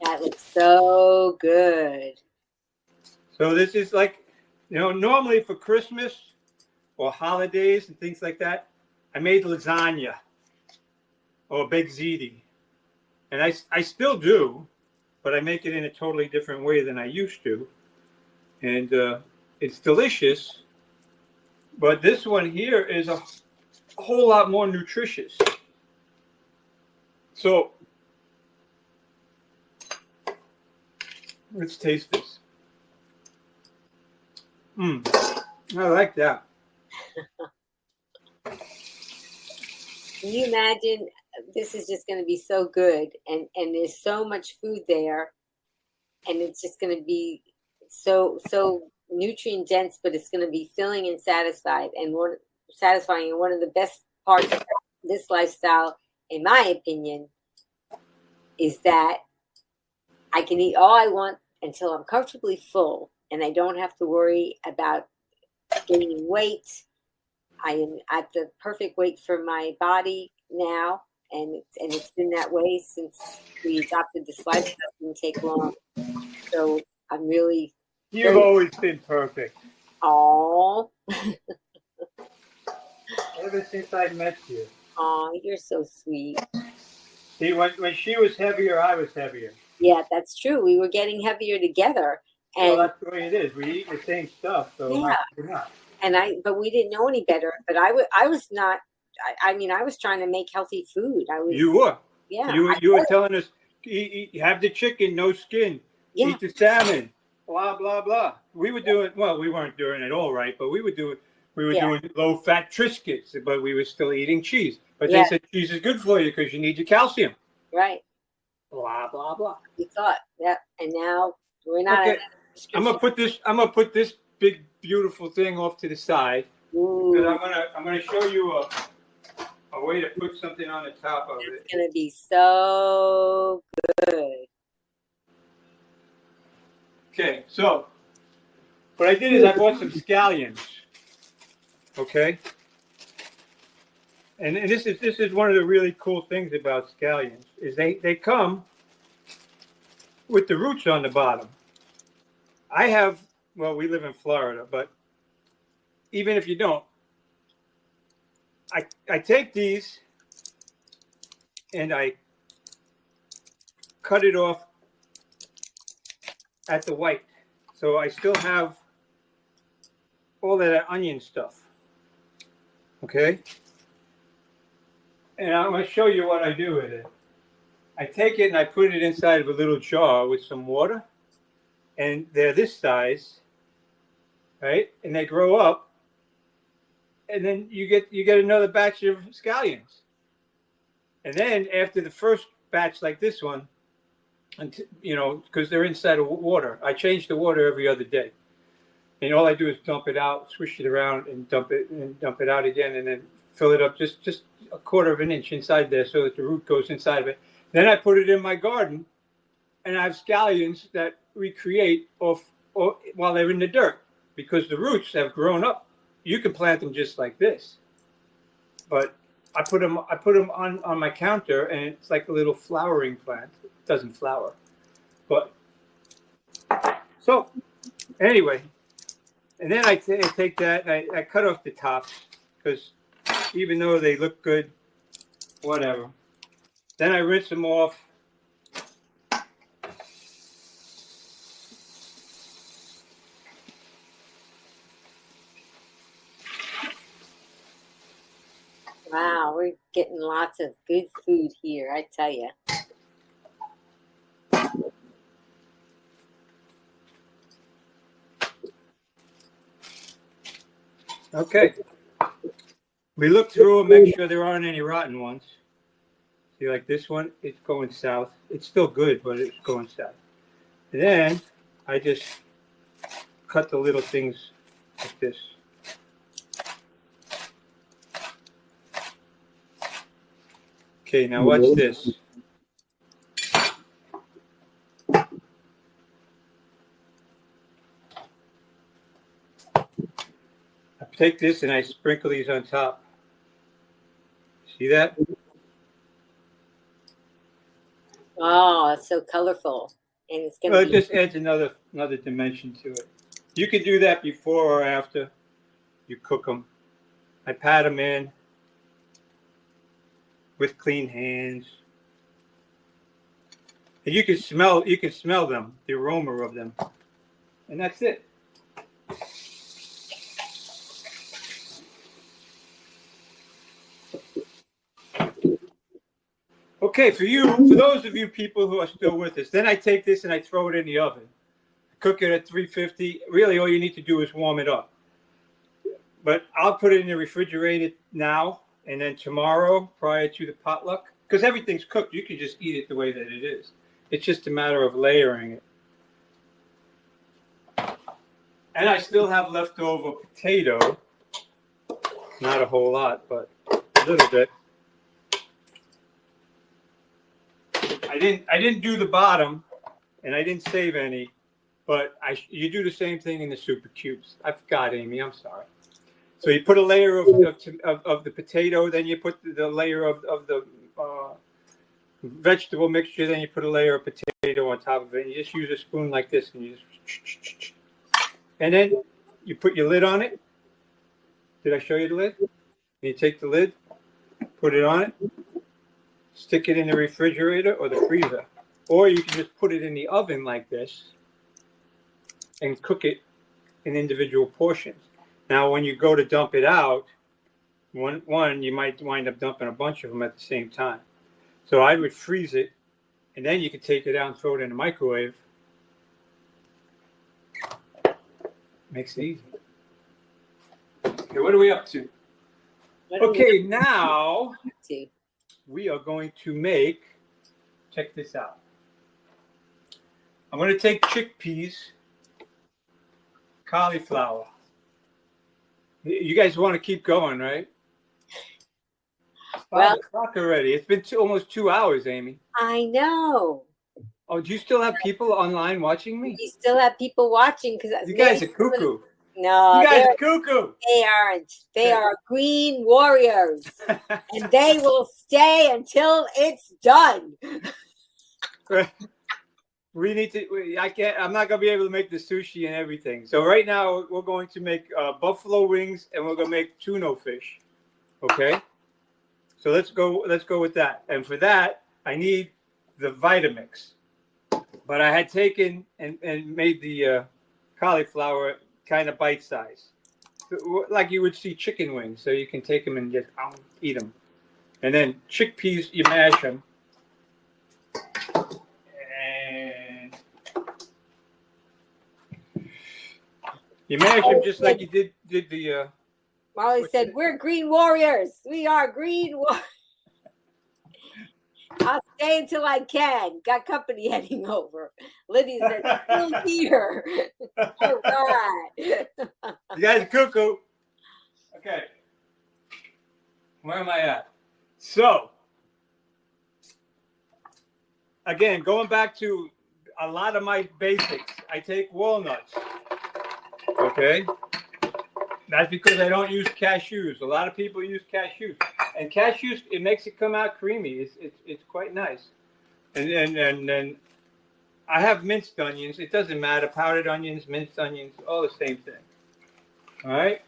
That looks so good. So this is like, you know, normally for Christmas or holidays and things like that, I made lasagna or baked ziti. And I still do, but I make it in a totally different way than I used to. And it's delicious. But this one here is a whole lot more nutritious. So let's taste this. I like that. Can you imagine? This is just going to be so good, and there's so much food there, and it's just going to be so nutrient dense, but it's going to be filling and satisfying. And one of the best parts of this lifestyle, in my opinion, is that I can eat all I want until I'm comfortably full, and I don't have to worry about gaining weight. I am at the perfect weight for my body now, and it's been that way since we adopted this lifestyle. It didn't take long, so I'm really. You've always been perfect. Aww. Ever since I met you. Aw, you're so sweet. See, when she was heavier, I was heavier. Yeah, that's true. We were getting heavier together. And well, that's the way it is. We eat the same stuff, so yeah. we're not. But we didn't know any better. But I was not. I mean, I was trying to make healthy food. You were. Yeah. You were telling us, have the chicken, no skin. Yeah. Eat the salmon. Blah blah blah. We were doing well. We weren't doing it all right, but we were doing low fat Triscuits, but we were still eating cheese. But they said cheese is good for you because you need your calcium. Right. Blah blah blah. We thought, yeah, and now we're not. Okay. I'm gonna put this big beautiful thing off to the side. Because I'm gonna show you a way to put something on the top of it. It's gonna be so good. Okay, so what I did is I bought some scallions. Okay, and this is one of the really cool things about scallions is they come with the roots on the bottom. We live in Florida, but even if you don't, I take these and I cut it off at the white. So I still have all of that onion stuff. Okay? And I'm going to show you what I do with it. I take it and I put it inside of a little jar with some water. And they're this size, right? And they grow up. And then you get another batch of scallions. And then after the first batch like this one, because they're inside of water, I change the water every other day. And all I do is dump it out, swish it around, and dump it out again, and then fill it up just a quarter of an inch inside there so that the root goes inside of it. Then I put it in my garden, and I have scallions that recreate while they're in the dirt because the roots have grown up. You can plant them just like this, but I put them on my counter, and it's like a little flowering plant. It doesn't flower, but so anyway. And then I take that and I cut off the tops because even though they look good, whatever. Then I rinse them off. Wow, we're getting lots of good food here, I tell you. Okay. We look through them, make sure there aren't any rotten ones. See, like this one, it's going south. It's still good, but it's going south. And then I just cut the little things like this. Okay, now watch this. I take this and I sprinkle these on top. See that? Oh, it's so colorful. And it's gonna Well, it just adds another dimension to it. You can do that before or after you cook them. I pat them in with clean hands. And you can smell them, the aroma of them. And that's it. Okay, for those of you people who are still with us, then I take this and I throw it in the oven. Cook it at 350. Really, all you need to do is warm it up. But I'll put it in the refrigerator now, and then tomorrow, prior to the potluck, because everything's cooked, you can just eat it the way that it is. It's just a matter of layering it. And I still have leftover potato. Not a whole lot, but a little bit. I didn't do the bottom, and I didn't save any, but you do the same thing in the super cubes. I forgot, Amy. I'm sorry. So you put a layer of the potato, then you put the layer of the vegetable mixture, then you put a layer of potato on top of it. And you just use a spoon like this, and you just, and then you put your lid on it. Did I show you the lid? And you take the lid, put it on it. Stick it in the refrigerator or the freezer. Or you can just put it in the oven like this and cook it in individual portions. Now, when you go to dump it out, one you might wind up dumping a bunch of them at the same time. So I would freeze it, and then you could take it out and throw it in the microwave. Makes it easy. Okay, what are we up to? Okay, now we are going to make, check this out. I'm going to take chickpeas, cauliflower. You guys want to keep going, right? Well, 5 o'clock already. It's been almost 2 hours, Amy. I know. Oh, do you still have people online watching me? You still have people watching because you guys are cuckoo. No, you guys are cuckoo. They aren't. They are green warriors, and they will stay until it's done. We need to. I'm not gonna be able to make the sushi and everything. So right now we're going to make buffalo wings, and we're gonna make tuna fish. Okay. So let's go with that. And for that, I need the Vitamix. But I had taken and made the cauliflower kind of bite size, like you would see chicken wings. So you can take them and just eat them. And then chickpeas, you mash them. And you mash them just like you did the... Molly said, we're green warriors. We are green warriors. I'll stay until I can. Got company heading over. Lydia said, still here. All right. You guys are cuckoo. Okay. Where am I at? So, again, going back to a lot of my basics, I take walnuts. Okay? That's because I don't use cashews. A lot of people use cashews. and cashews, it makes it come out creamy. It's quite nice. And then I have minced onions. It doesn't matter. Powdered onions, minced onions, all the same thing. All right.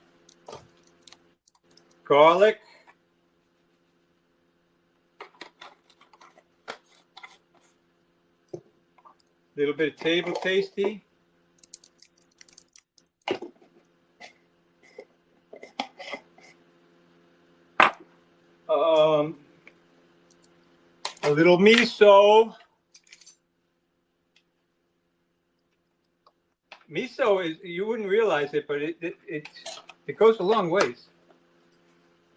Garlic. A little bit of table tasty. A little miso. Miso is, you wouldn't realize it, but it goes a long ways.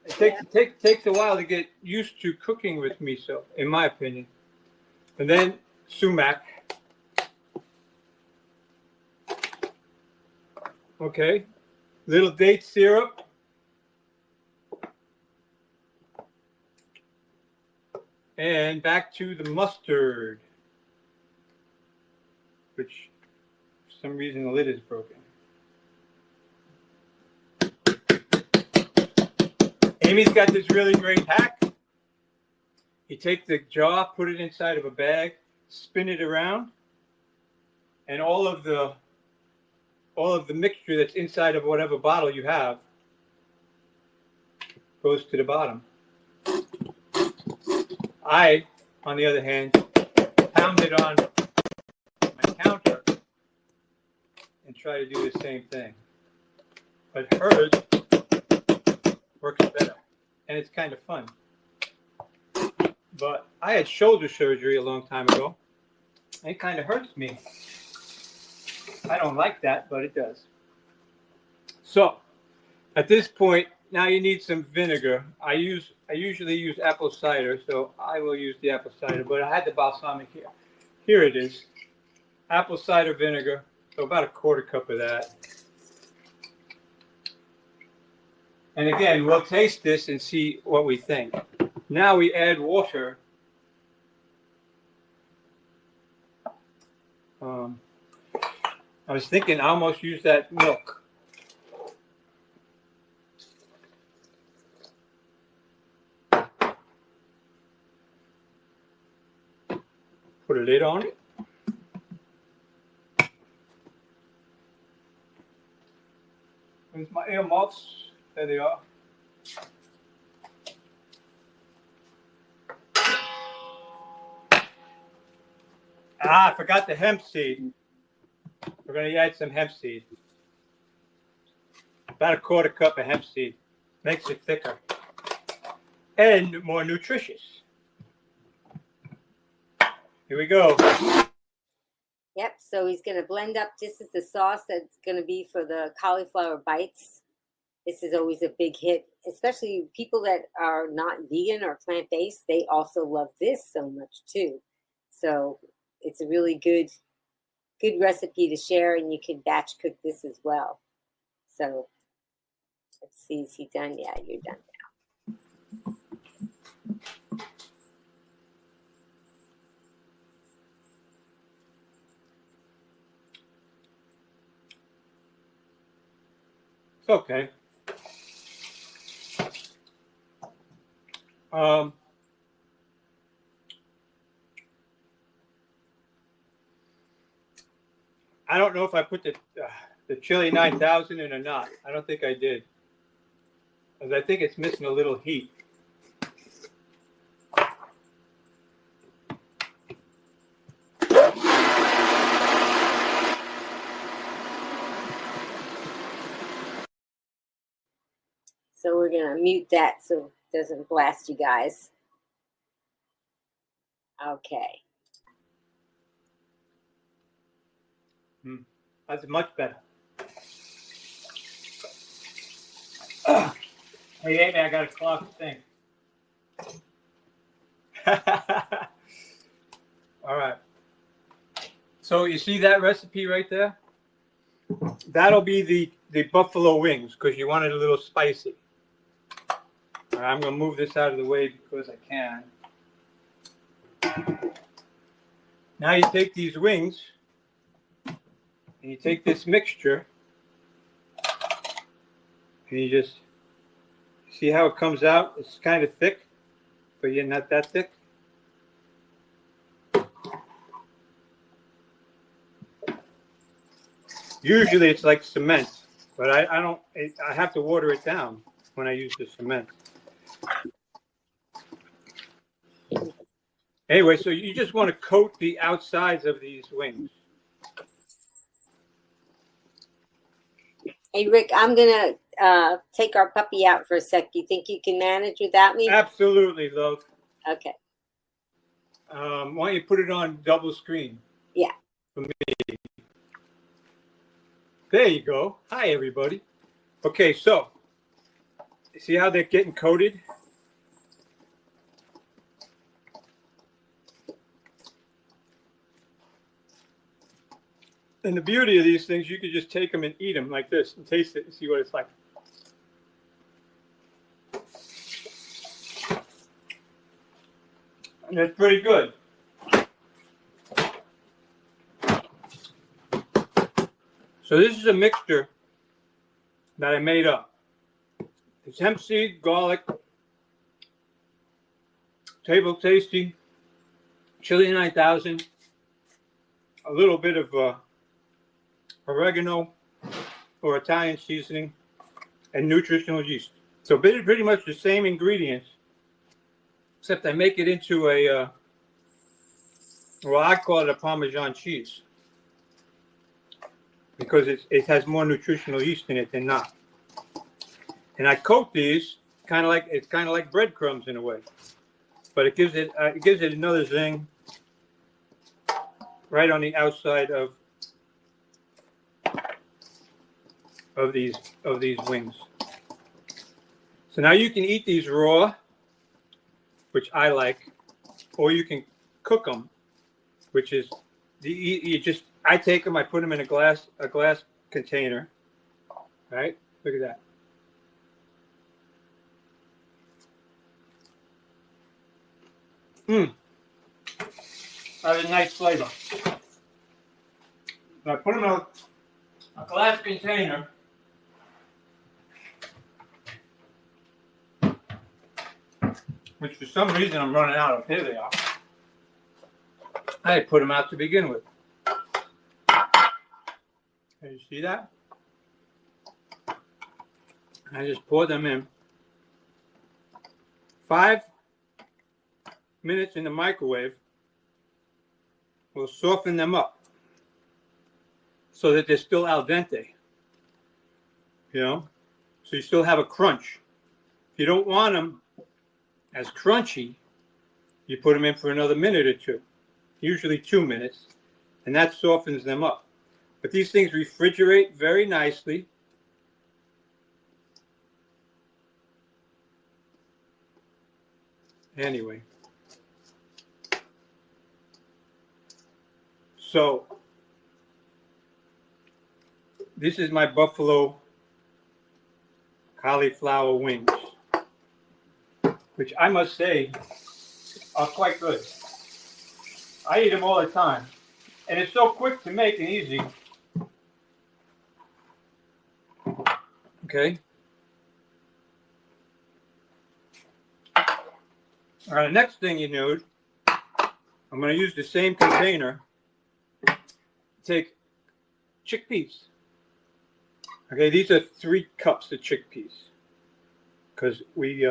It takes a while to get used to cooking with miso, in my opinion. And then sumac. Okay. Little date syrup. And back to the mustard, which for some reason the lid is broken. Amy's got this really great hack. You take the jar, put it inside of a bag, spin it around, and all of the mixture that's inside of whatever bottle you have goes to the bottom. I, on the other hand, pound it on my counter and try to do the same thing. But hers works better, and it's kind of fun. But I had shoulder surgery a long time ago, and it kind of hurts me. I don't like that, but it does. So, at this point, now you need some vinegar. I usually use apple cider, so I will use the apple cider, but I had the balsamic here. Here it is. Apple cider vinegar, so about a quarter cup of that. And again, we'll taste this and see what we think. Now we add water. I was thinking I almost use that milk. Put a lid on it. Where's my earmuffs? There they are. I forgot the hemp seed. We're going to add some hemp seed. About a quarter cup of hemp seed. Makes it thicker and more nutritious. Here we go. Yep, so he's going to blend up. This is the sauce that's going to be for the cauliflower bites. This is always a big hit, especially people that are not vegan or plant-based. They also love this so much too. So it's a really good recipe to share, and you can batch cook this as well. So let's see, is he done? Yeah, you're done now. It's okay. I don't know if I put the chili 9000 in or not. I don't think I did, because I think it's missing a little heat. So we're going to mute that so it doesn't blast you guys. Okay. That's much better. Hey, Amy, I got a clock thing. All right. So you see that recipe right there? That'll be the buffalo wings, because you want it a little spicy. All right, I'm going to move this out of the way because I can. Now you take these wings and you take this mixture and you just See how it comes out? It's kind of thick, but yet not that thick. Usually it's like cement, but I don't. I have to water it down when I use the cement. Anyway, so you just want to coat the outsides of these wings. Hey, Rick, I'm going to take our puppy out for a sec. You think you can manage without me? Absolutely, love. Okay. Why don't you put it on double screen? Yeah. For me. There you go. Hi, everybody. Okay, so see how they're getting coated? And the beauty of these things, you could just take them and eat them like this and taste it and see what it's like. And that's pretty good. So this is a mixture that I made up. It's hemp seed, garlic, table tasty, chili 9000, a little bit of oregano or Italian seasoning, and nutritional yeast. So pretty much the same ingredients, except I make it into a, well, I call it a Parmesan cheese because it has more nutritional yeast in it than not. And I coat these kind of like breadcrumbs in a way, but it gives it another zing right on the outside of these wings. So now you can eat these raw, which I like, or you can cook them, which is I take them, I put them in a glass container, right? Look at that. That is a nice flavor. So I put them in a glass container. Which for some reason I'm running out of. Here they are. I put them out to begin with. Can you see that? I just pour them in. 5 minutes in the microwave will soften them up so that they're still al dente. You know? So you still have a crunch. If you don't want them as crunchy, you put them in for another minute or two, usually 2 minutes, and that softens them up. But these things refrigerate very nicely. Anyway, so this is my buffalo cauliflower wings, which I must say are quite good. I eat them all the time, and it's so quick to make and easy. Okay. All right, the next thing you need, I'm going to use the same container. Take chickpeas. Okay, these are 3 cups of chickpeas because we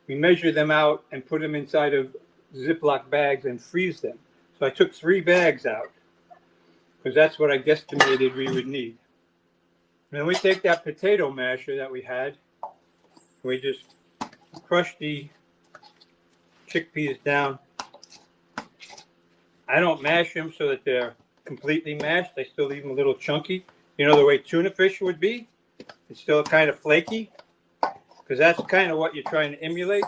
measure them out and put them inside of Ziploc bags and freeze them. So I took 3 bags out because that's what I guesstimated we would need. And then we take that potato masher that we had, we just crush the chickpeas down. I don't mash them so that they're completely mashed. I still leave them a little chunky. You know the way tuna fish would be? It's still kind of flaky because that's kind of what you're trying to emulate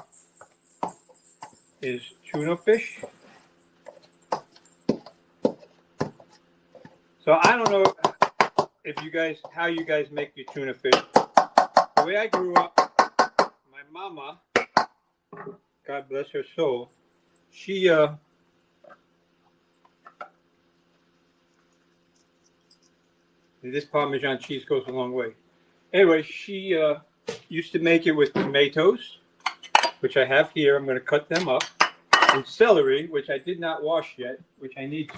is tuna fish. So I don't know how you guys make your tuna fish. The way I grew up, my mama, God bless her soul, she this Parmesan cheese goes a long way. Anyway, she used to make it with tomatoes, which I have here. I'm going to cut them up. And celery, which I did not wash yet, which I need to.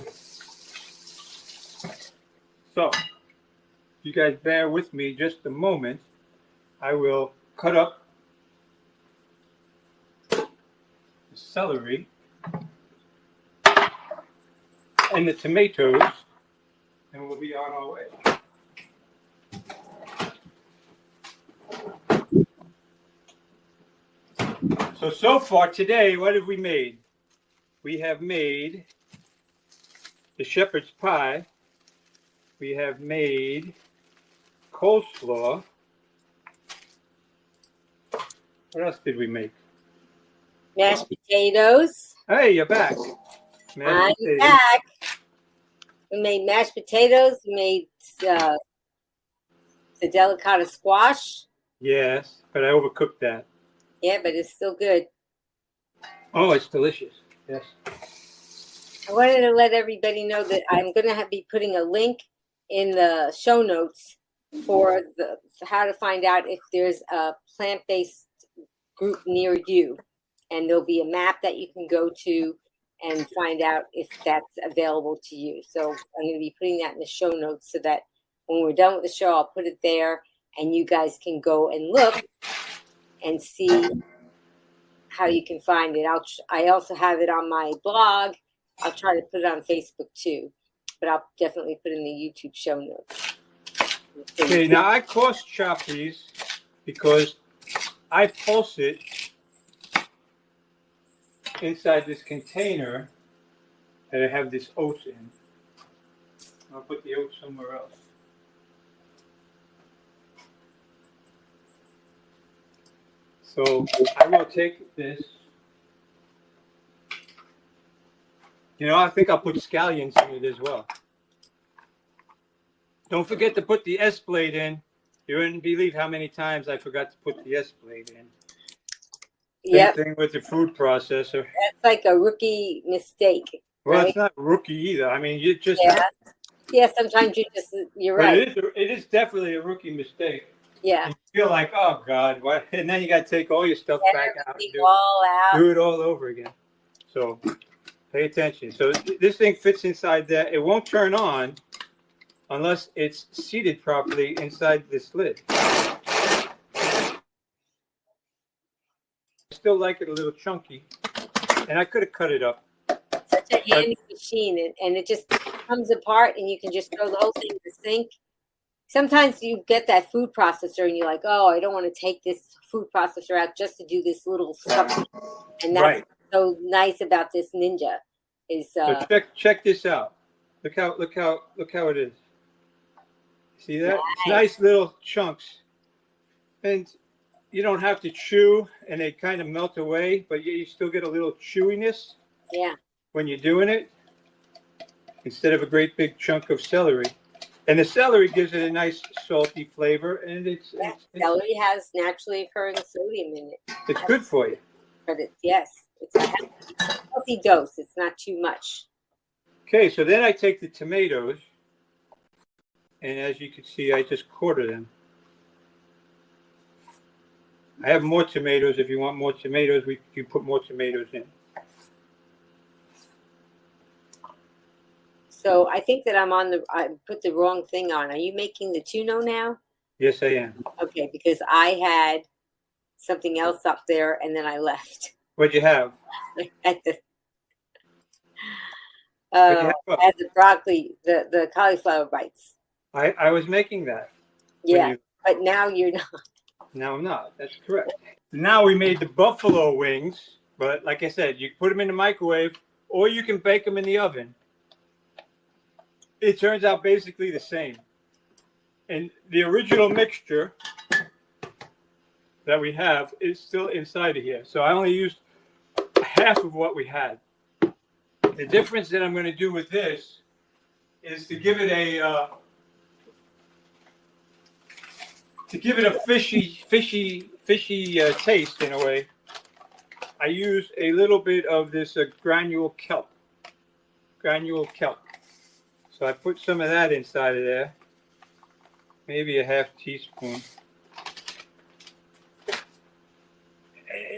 So, if you guys bear with me just a moment, I will cut up the celery and the tomatoes, and we'll be on our way. So far today, what have we made? We have made the shepherd's pie. We have made coleslaw. What else did we make? Mashed potatoes. Hey, you're back. I'm back. We made mashed potatoes. We made the delicata squash. Yes, but I overcooked that. Yeah, but it's still good. Oh, it's delicious. Yes. I wanted to let everybody know that I'm going to be putting a link in the show notes for how to find out if there's a plant-based group near you. And there'll be a map that you can go to and find out if that's available to you. So I'm going to be putting that in the show notes so that when we're done with the show, I'll put it there and you guys can go and look and see how you can find it. I also have it on my blog. I'll try to put it on Facebook too, but I'll definitely put it in the YouTube show notes. Okay, now I coarse chop these because I pulse it inside this container that I have this oats in. I'll put the oats somewhere else. So I will take this. I think I'll put scallions in it as well. Don't forget to put the S-blade in. You wouldn't believe how many times I forgot to put the S-blade in. Same thing with the food processor. That's like a rookie mistake. Well, right? It's not rookie either. I mean, you just sometimes you're right. It is definitely a rookie mistake. Yeah. You feel like, oh God, what? And then you got to take all your stuff back out and do it all over again. So pay attention. So this thing fits inside there. It won't turn on unless it's seated properly inside this lid. I still like it a little chunky, and I could have cut it up. Such a handy machine, and it just comes apart, and you can just throw the whole thing in the sink. Sometimes you get that food processor, and you're like, oh, I don't want to take this food processor out just to do this little stuff. And that's so nice about this Ninja. So check this out. Look how it is. See that? It's nice little chunks, and you don't have to chew, and they kind of melt away, but you still get a little chewiness. Yeah. When you're doing it, instead of a great big chunk of celery, and the celery gives it a nice salty flavor, and celery has naturally occurring sodium in it. It's good for you. But it's a healthy dose. It's not too much. Okay, so then I take the tomatoes, and as you can see, I just quarter them. I have more tomatoes. If you want more tomatoes, you put more tomatoes in. So I think that I put the wrong thing on. Are you making the tuna now? Yes, I am. Okay, because I had something else up there and then I left. What'd you have? At the the broccoli, the cauliflower bites. I was making that. Yeah, but now you're not. No, I'm not. That's correct. Now we made the buffalo wings, but like I said, you put them in the microwave or you can bake them in the oven. It turns out basically the same. And the original mixture that we have is still inside of here. So I only used half of what we had. The difference that I'm going to do with this is to give it a fishy taste in a way. I use a little bit of this granule kelp. So I put some of that inside of there, maybe a half teaspoon.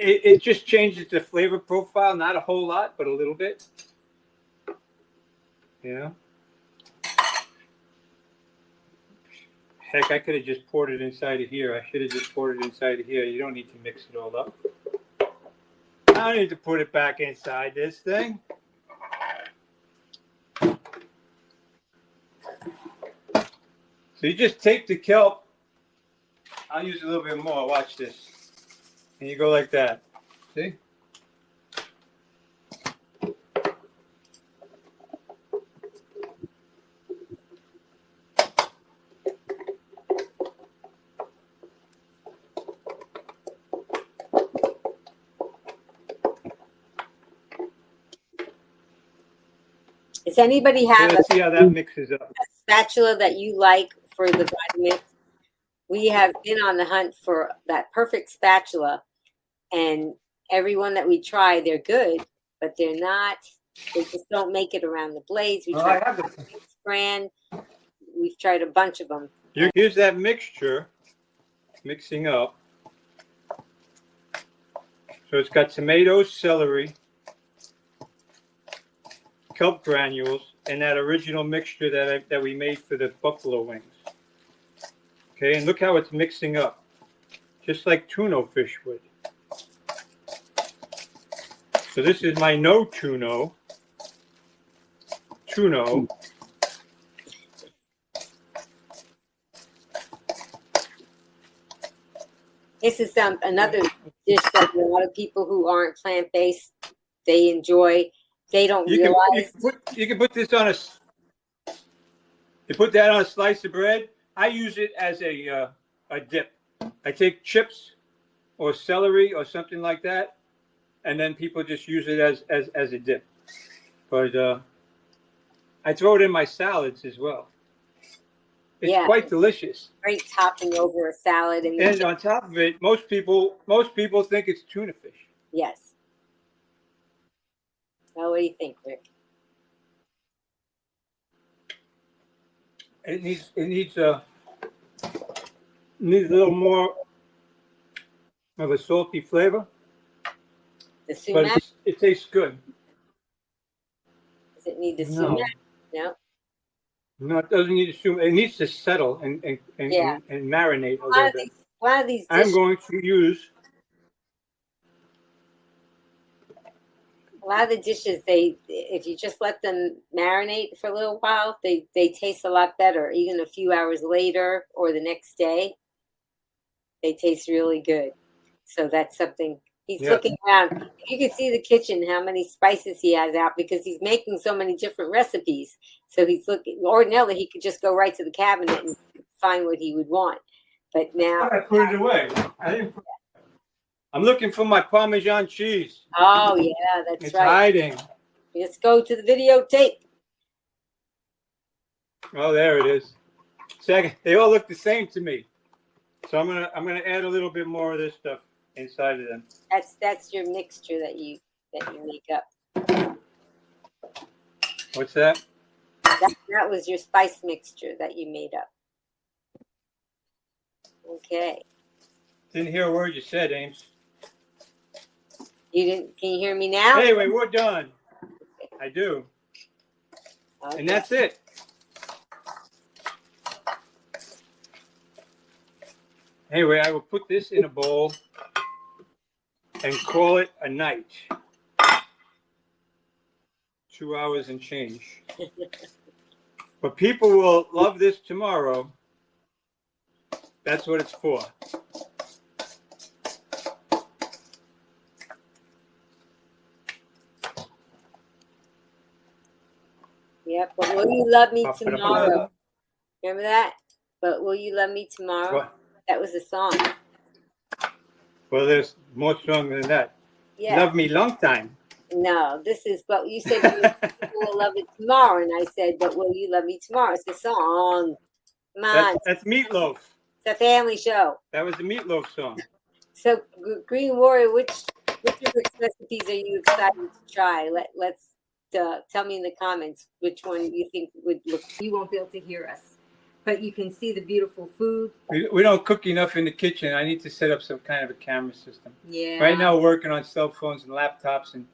it just changes the flavor profile, not a whole lot, but a little bit. You know? Heck, I could have just poured it inside of here. I should have just poured it inside of here. You don't need to mix it all up. I don't need to put it back inside this thing. So you just take the kelp. I'll use a little bit more. Watch this. And you go like that. See? Does anybody have Let's see how that mixes up. a spatula that you like for the Vitamix? We have been on the hunt for that perfect spatula, and everyone that we try, they're good, but they're not. They just don't make it around the blades. We tried the brand. We've tried a bunch of them. Here's that mixture mixing up. So it's got tomatoes, celery, kelp granules, and that original mixture that we made for the buffalo wings. Okay, and look how it's mixing up, just like tuna fish would. So this is my no tuno. This is another dish that a lot of people who aren't plant-based, they enjoy. They don't realize. You can put this on you put that on a slice of bread. I use it as a dip. I take chips or celery or something like that, and then people just use it as a dip. But I throw it in my salads as well. It's quite delicious. Great topping over a salad, and on top of it, most people think it's tuna fish. Yes. Well, what do you think, Rick? It needs a little more of a salty flavor. The sumac? But it tastes good. Does it need the sumac? No. No, it doesn't need to sumac. It needs to settle and marinate a little bit. One of these dishes, I'm going to use. A lot of the dishes, if you just let them marinate for a little while, they taste a lot better. Even a few hours later or the next day, they taste really good. So that's something. He's looking around. You can see the kitchen, how many spices he has out, because he's making so many different recipes. So he's looking. Ordinarily, he could just go right to the cabinet and find what he would want. But now I put it away. I'm looking for my Parmesan cheese. Oh yeah, that's it's right. Hiding. Let's go to the videotape. Oh, there it is. Second, they all look the same to me. So I'm gonna add a little bit more of this stuff inside of them. That's your mixture that you make up. What's that? That was your spice mixture that you made up. Okay. Didn't hear a word you said, Ames. You didn't? Can you hear me now? Anyway, we're done. I do. Okay. And that's it. Anyway, I will put this in a bowl and call it a night. 2 hours and change. But people will love this tomorrow. That's what it's for. Yep, but will you love me tomorrow? Remember that? But will you love me tomorrow? What? That was a song. Well, there's more song than that. Yeah. Love me long time. No, this is, but you said you will love it tomorrow. And I said, but will you love me tomorrow? It's a song. Come on. That's Meatloaf. It's a family show. That was the Meatloaf song. So, Green Warrior, which recipes are you excited to try? Let's tell me in the comments which one you think would look. You won't be able to hear us. but you can see the beautiful food. We don't cook enough in the kitchen. I need to set up some kind of a camera system. Yeah. Right now, we're working on cell phones and laptops, and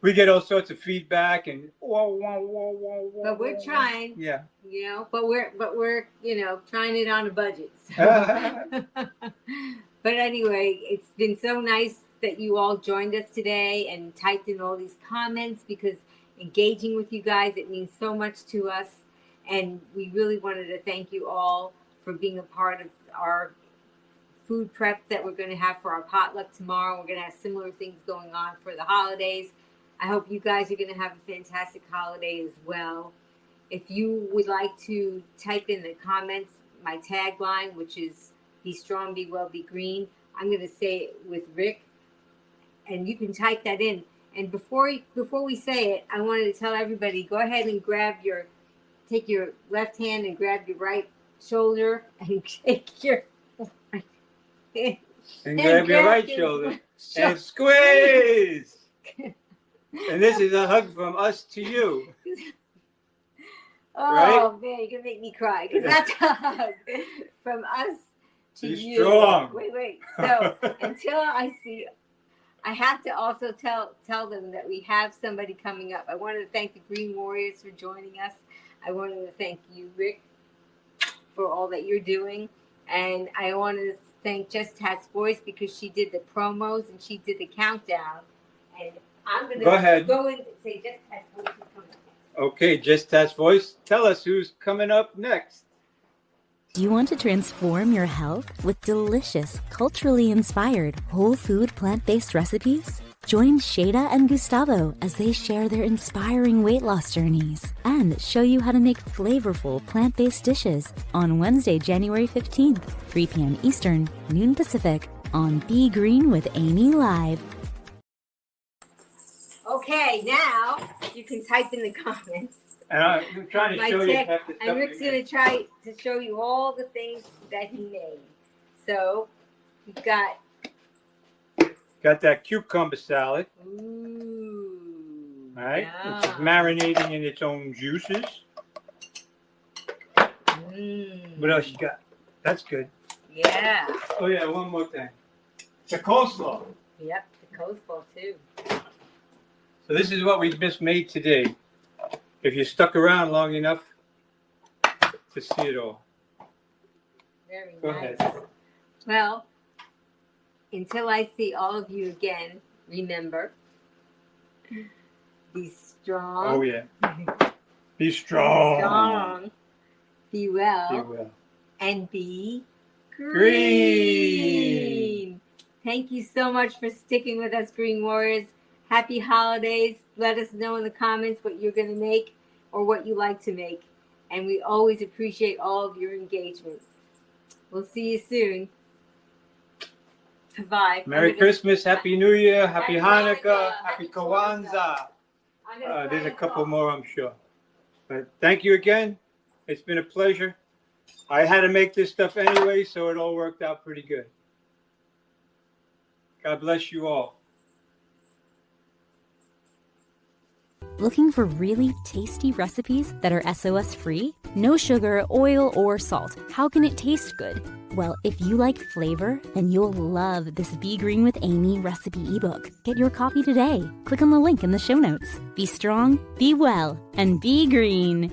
we get all sorts of feedback and whoa. But we're trying. Yeah. You know, but we're trying it on a budget. So. But anyway, it's been so nice that you all joined us today and typed in all these comments, because engaging with you guys, it means so much to us. And we really wanted to thank you all for being a part of our food prep that we're going to have for our potluck tomorrow. We're going to have similar things going on for the holidays. I hope you guys are going to have a fantastic holiday as well. If you would like to type in the comments my tagline, which is be strong, be well, be green, I'm going to say it with Rick, and you can type that in. And before we say it, I wanted to tell everybody, go ahead and take your left hand and grab your right shoulder and take your right hand And grab your right shoulder and squeeze. And this is a hug from us to you. Oh, right? Man, you're going to make me cry, because that's a hug from us to Be you. strong. Wait. So until I have to also tell them that we have somebody coming up. I wanted to thank the Green Warriors for joining us. I wanted to thank you, Rick, for all that you're doing. And I wanted to thank Just Tat's Voice, because she did the promos and she did the countdown. And I'm going to go in and say Just Tat's Voice is coming up. Okay, Just Tat's Voice. Tell us who's coming up next. Do you want to transform your health with delicious, culturally inspired, whole food plant-based recipes? Join Shada and Gustavo as they share their inspiring weight loss journeys and show you how to make flavorful plant-based dishes on Wednesday, January 15th, 3 p.m. Eastern, noon Pacific, on Be Green with Amy Live. Okay, now you can type in the comments. And I'm trying to show you half the stuff. And Rick's going to try to show you all the things that he made. So, you've got that cucumber salad. Ooh. All right. Yum. It's marinating in its own juices. What else you got? That's good. Yeah. Oh, yeah, one more thing. The coleslaw. Yep, the coleslaw too. So this is what we just made today. If you stuck around long enough to see it all. Very Go nice. ahead. Well, until I see all of you again, remember, be strong. Oh, yeah. Be strong. Be strong. Be well. Be well. And be green. Thank you so much for sticking with us, Green Warriors. Happy holidays. Let us know in the comments what you're going to make or what you like to make. And we always appreciate all of your engagement. We'll see you soon. Bye. Merry Christmas, Happy New Year, Happy Hanukkah, Happy Kwanzaa. There's a couple more, I'm sure. But thank you again. It's been a pleasure. I had to make this stuff anyway, so it all worked out pretty good. God bless you all. Looking for really tasty recipes that are SOS-free? No sugar, oil, or salt. How can it taste good? Well, if you like flavor, then you'll love this Be Green with Amy recipe ebook. Get your copy today. Click on the link in the show notes. Be strong, be well, and be green.